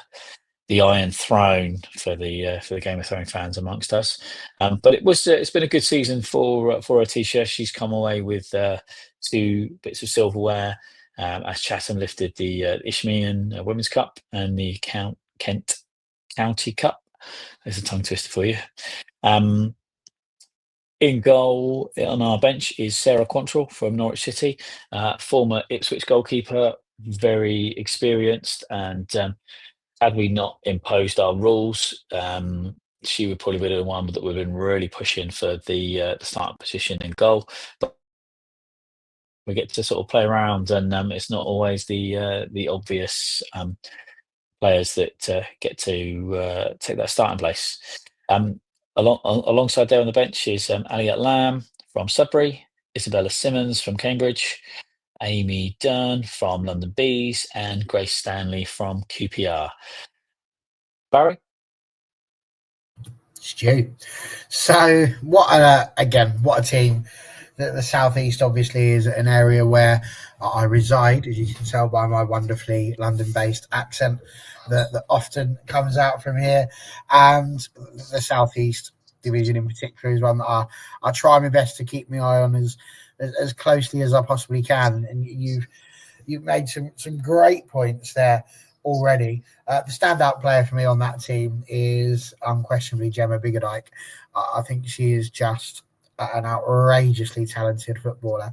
Iron Throne for the Game of Thrones fans amongst us. But it's been a good season for Otisha. She's come away with 2 bits of silverware as Chatham lifted the Isthmian Women's Cup and the Kent County Cup. There's a tongue twister for you. In goal on our bench is Sarah Quantrill from Norwich City, former Ipswich goalkeeper, very experienced, and had we not imposed our rules, she would probably be the one that we've been really pushing for the starting position in goal. But we get to sort of play around, and it's not always the obvious players that get to take that starting place. Alongside there on the bench is Aliette Lamb from Sudbury, Isabella Simmons from Cambridge, Amy Dern from London Bees, and Grace Stanley from QPR. Barry? Stu. So what a team. The Southeast obviously is an area where I reside, as you can tell by my wonderfully London-based accent that often comes out from here. And the Southeast division in particular is one that I try my best to keep my eye on as closely as I possibly can. And you've made some great points there already. The standout player for me on that team is unquestionably Gemma Biggerdike. I think she is just an outrageously talented footballer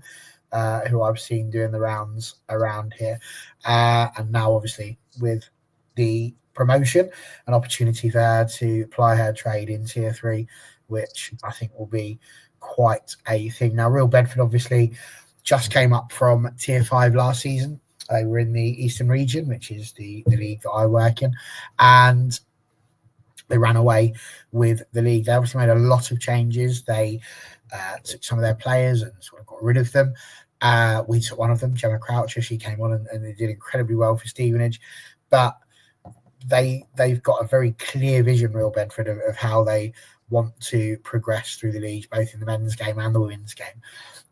who I've seen doing the rounds around here. And now, obviously, with the promotion, an opportunity for her to ply her trade in Tier 3, which I think will be quite a thing. Now, Real Bedford obviously just came up from Tier 5 last season. They were in the Eastern region, which is the league that I work in, and they ran away with the league. They obviously made a lot of changes. They took some of their players and sort of got rid of them. We took one of them, Gemma Croucher. She came on and they did incredibly well for Stevenage. But they've got a very clear vision, Real Bedford, of how they want to progress through the league, both in the men's game and the women's game.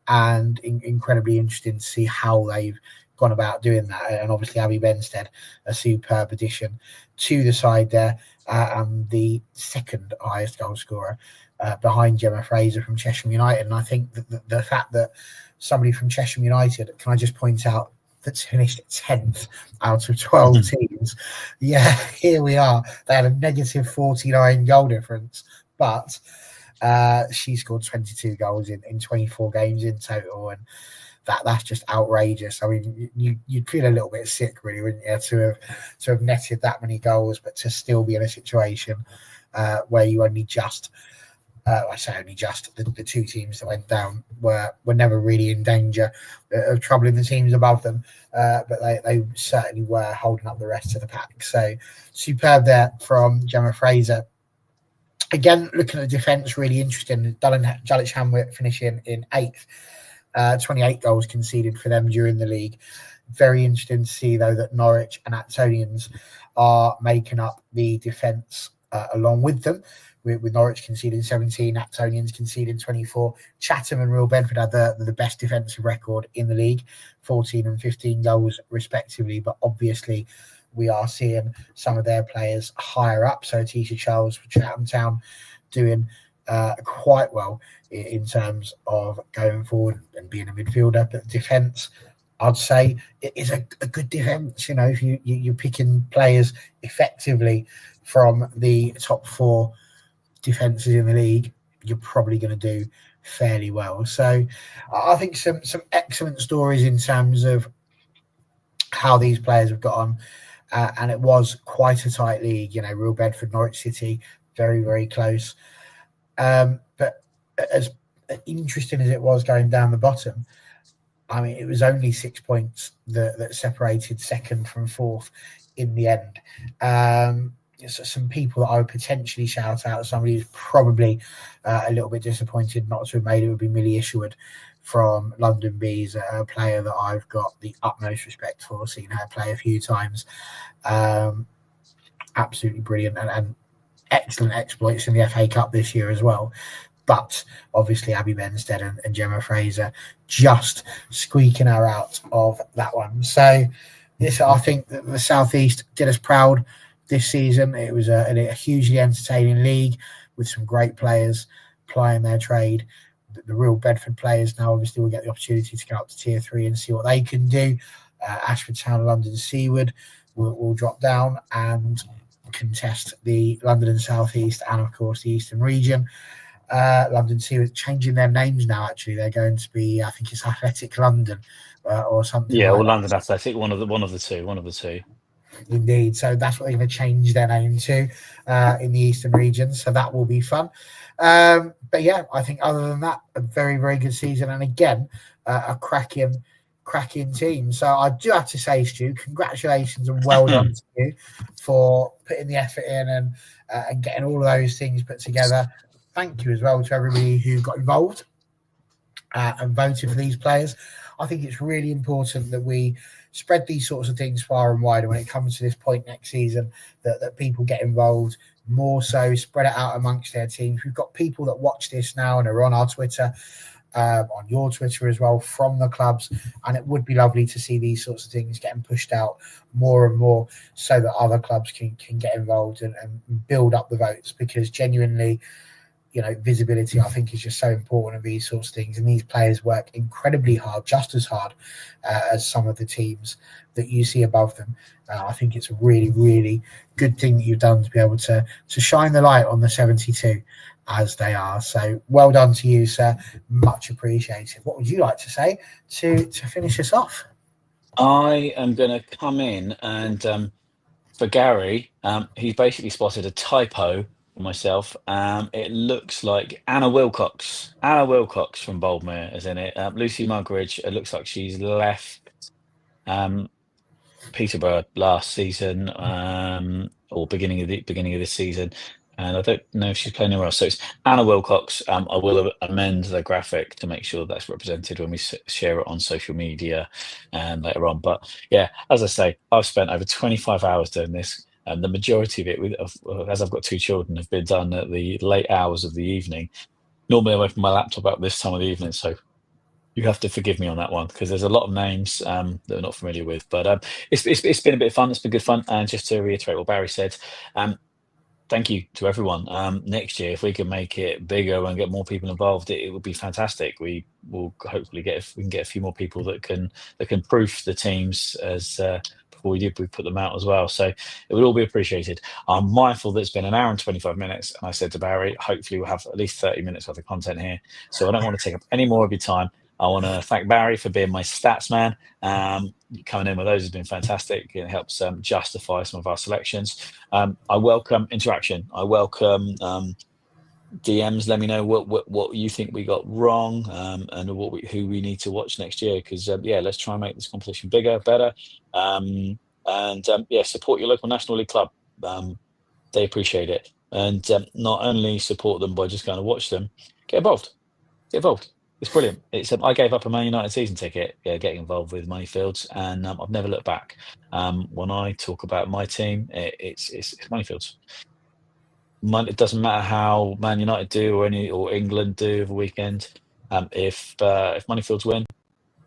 And incredibly interesting to see how they've gone about doing that. And obviously Abby Benstead, a superb addition to the side there, and the second highest goal scorer behind Gemma Fraser from Chesham United. And I think that the fact that somebody from Chesham United, can I just point out, that's finished 10th out of 12 teams. Yeah, here we are. They had a negative 49 goal difference, but she scored 22 goals in 24 games in total, and that's just outrageous. I mean, you'd feel a little bit sick, really, wouldn't you, to have netted that many goals, but to still be in a situation where you only just, the 2 teams that went down were never really in danger of troubling the teams above them, but they certainly were holding up the rest of the pack. So superb there from Gemma Fraser. Again, looking at the defence, really interesting. Dulwich Hamlet finishing in 8th. 28 goals conceded for them during the league. Very interesting to see, though, that Norwich and Actonians are making up the defence along with them, with Norwich conceding 17, Actonians conceding 24. Chatham and Real Bedford had the best defensive record in the league, 14 and 15 goals respectively. But obviously, we are seeing some of their players higher up. So Tisha Charles for Chatham Town doing quite well in terms of going forward and being a midfielder. But defence, I'd say it is a good defence. You know, if you're picking players effectively from the top 4 defences in the league, you're probably going to do fairly well. So I think some excellent stories in terms of how these players have got on. And it was quite a tight league, you know, Real Bedford, Norwich City, very, very close. But as interesting as it was going down the bottom, I mean, it was only 6 points that separated second from fourth in the end. So some people that I would potentially shout out, somebody who's probably a little bit disappointed not to have made it, would be Millie Isherwood from London Bees, a player that I've got the utmost respect for, seen her play a few times. Absolutely brilliant and excellent exploits in the FA Cup this year as well. But obviously Abby Benstead and Gemma Fraser just squeaking her out of that one. So this, I think that the South East did us proud this season. It was a hugely entertaining league with some great players plying their trade. The Real Bedford players now obviously will get the opportunity to go up to Tier 3 and see what they can do. Ashford Town, London Seaward will drop down and contest the London and South East and of course the Eastern region. London Seaward changing their names now. Actually, they're going to be, I think it's Athletic London or something. Yeah, like or that. London Athletic, one of the two. Indeed. So that's what they're going to change their name to in the Eastern region. So that will be fun. But yeah, I think other than that, a very, very good season. And again, a cracking team. So I do have to say, Stu, congratulations and well done to you for putting the effort in and getting all of those things put together. Thank you as well to everybody who got involved and voted for these players. I think it's really important that we spread these sorts of things far and wide. And when it comes to this point next season, that people get involved more so, spread it out amongst their teams. We've got people that watch this now and are on our Twitter, on your Twitter as well, from the clubs. And it would be lovely to see these sorts of things getting pushed out more and more so that other clubs can get involved and build up the votes, because genuinely, you know, visibility, I think, is just so important of these sorts of things. And these players work incredibly hard, just as hard as some of the teams that you see above them. I think it's a really, really good thing that you've done to be able to shine the light on the 72 as they are. So well done to you, sir. Much appreciated. What would you like to say to finish us off? I am going to come in and for Gary, he's basically spotted a typo for myself. It looks like Anna Wilcox from Boldmere is in it. Lucy Mugridge, it looks like she's left Peterborough last season or beginning of this season, and I don't know if she's playing anywhere else. So it's Anna Wilcox. I will amend the graphic to make sure that's represented when we share it on social media and later on. But yeah, as I say, I've spent over 25 hours doing this, and the majority of it, as I've got 2 children, have been done at the late hours of the evening. Normally away from my laptop at this time of the evening, so you have to forgive me on that one because there's a lot of names that I'm not familiar with. But it's been a bit of fun. It's been good fun. And just to reiterate what Barry said, thank you to everyone. Next year, if we can make it bigger and get more people involved, it would be fantastic. We will hopefully get a few more people that can proof the teams as before we put them out as well. So it would all be appreciated. I'm mindful that it's been an hour and 25 minutes, and I said to Barry, hopefully we'll have at least 30 minutes worth of content here. So I don't want to take up any more of your time. I want to thank Barry for being my stats man. Coming in with those has been fantastic. It helps justify some of our selections. I welcome interaction. I welcome DMs. Let me know what you think we got wrong and who we need to watch next year. Because let's try and make this competition bigger, better, and support your local National League club. They appreciate it. and not only support them by just going to watch them, get involved. Get involved. It's brilliant. It's I gave up a Man United season ticket, getting involved with Moneyfields, and I've never looked back. When I talk about my team, it's Moneyfields. It doesn't matter how Man United do or England do over the weekend. If Moneyfields win,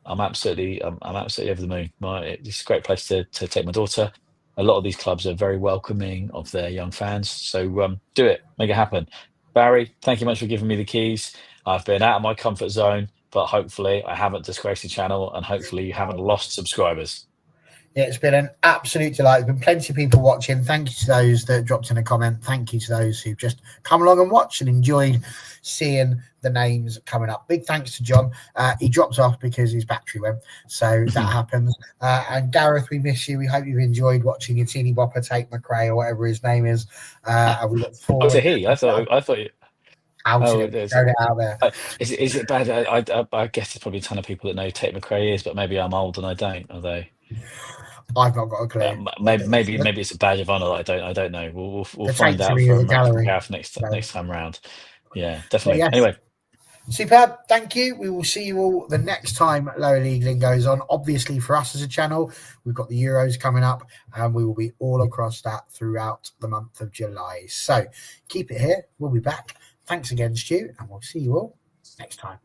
I'm absolutely over the moon. It's a great place to take my daughter. A lot of these clubs are very welcoming of their young fans, so do it, make it happen. Barry, thank you much for giving me the keys. I've been out of my comfort zone, but hopefully I haven't disgraced the channel, and hopefully you haven't lost subscribers. Yeah, it's been an absolute delight. There's been plenty of people watching. Thank you to those that dropped in a comment. Thank you to those who've just come along and watched and enjoyed seeing the names coming up. Big thanks to John. He dropped off because his battery went, so that happens. And Gareth, we miss you. We hope you've enjoyed watching your teeny bopper Tate McRae or whatever his name is. And we look forward. Oh, to he? I thought. Thrown it out there. Is it bad? I guess there's probably a ton of people that know Tate McRae is, but maybe I'm old and I don't. Although I've not got a clue. Maybe it's a badge of honor. I don't know. We'll find out from Gareth next time round. Yeah, definitely. Yes. Anyway, superb. Thank you. We will see you all the next time Lower League Link goes on. Obviously, for us as a channel, we've got the Euros coming up, and we will be all across that throughout the month of July. So keep it here. We'll be back. Thanks again, Stu, and we'll see you all next time.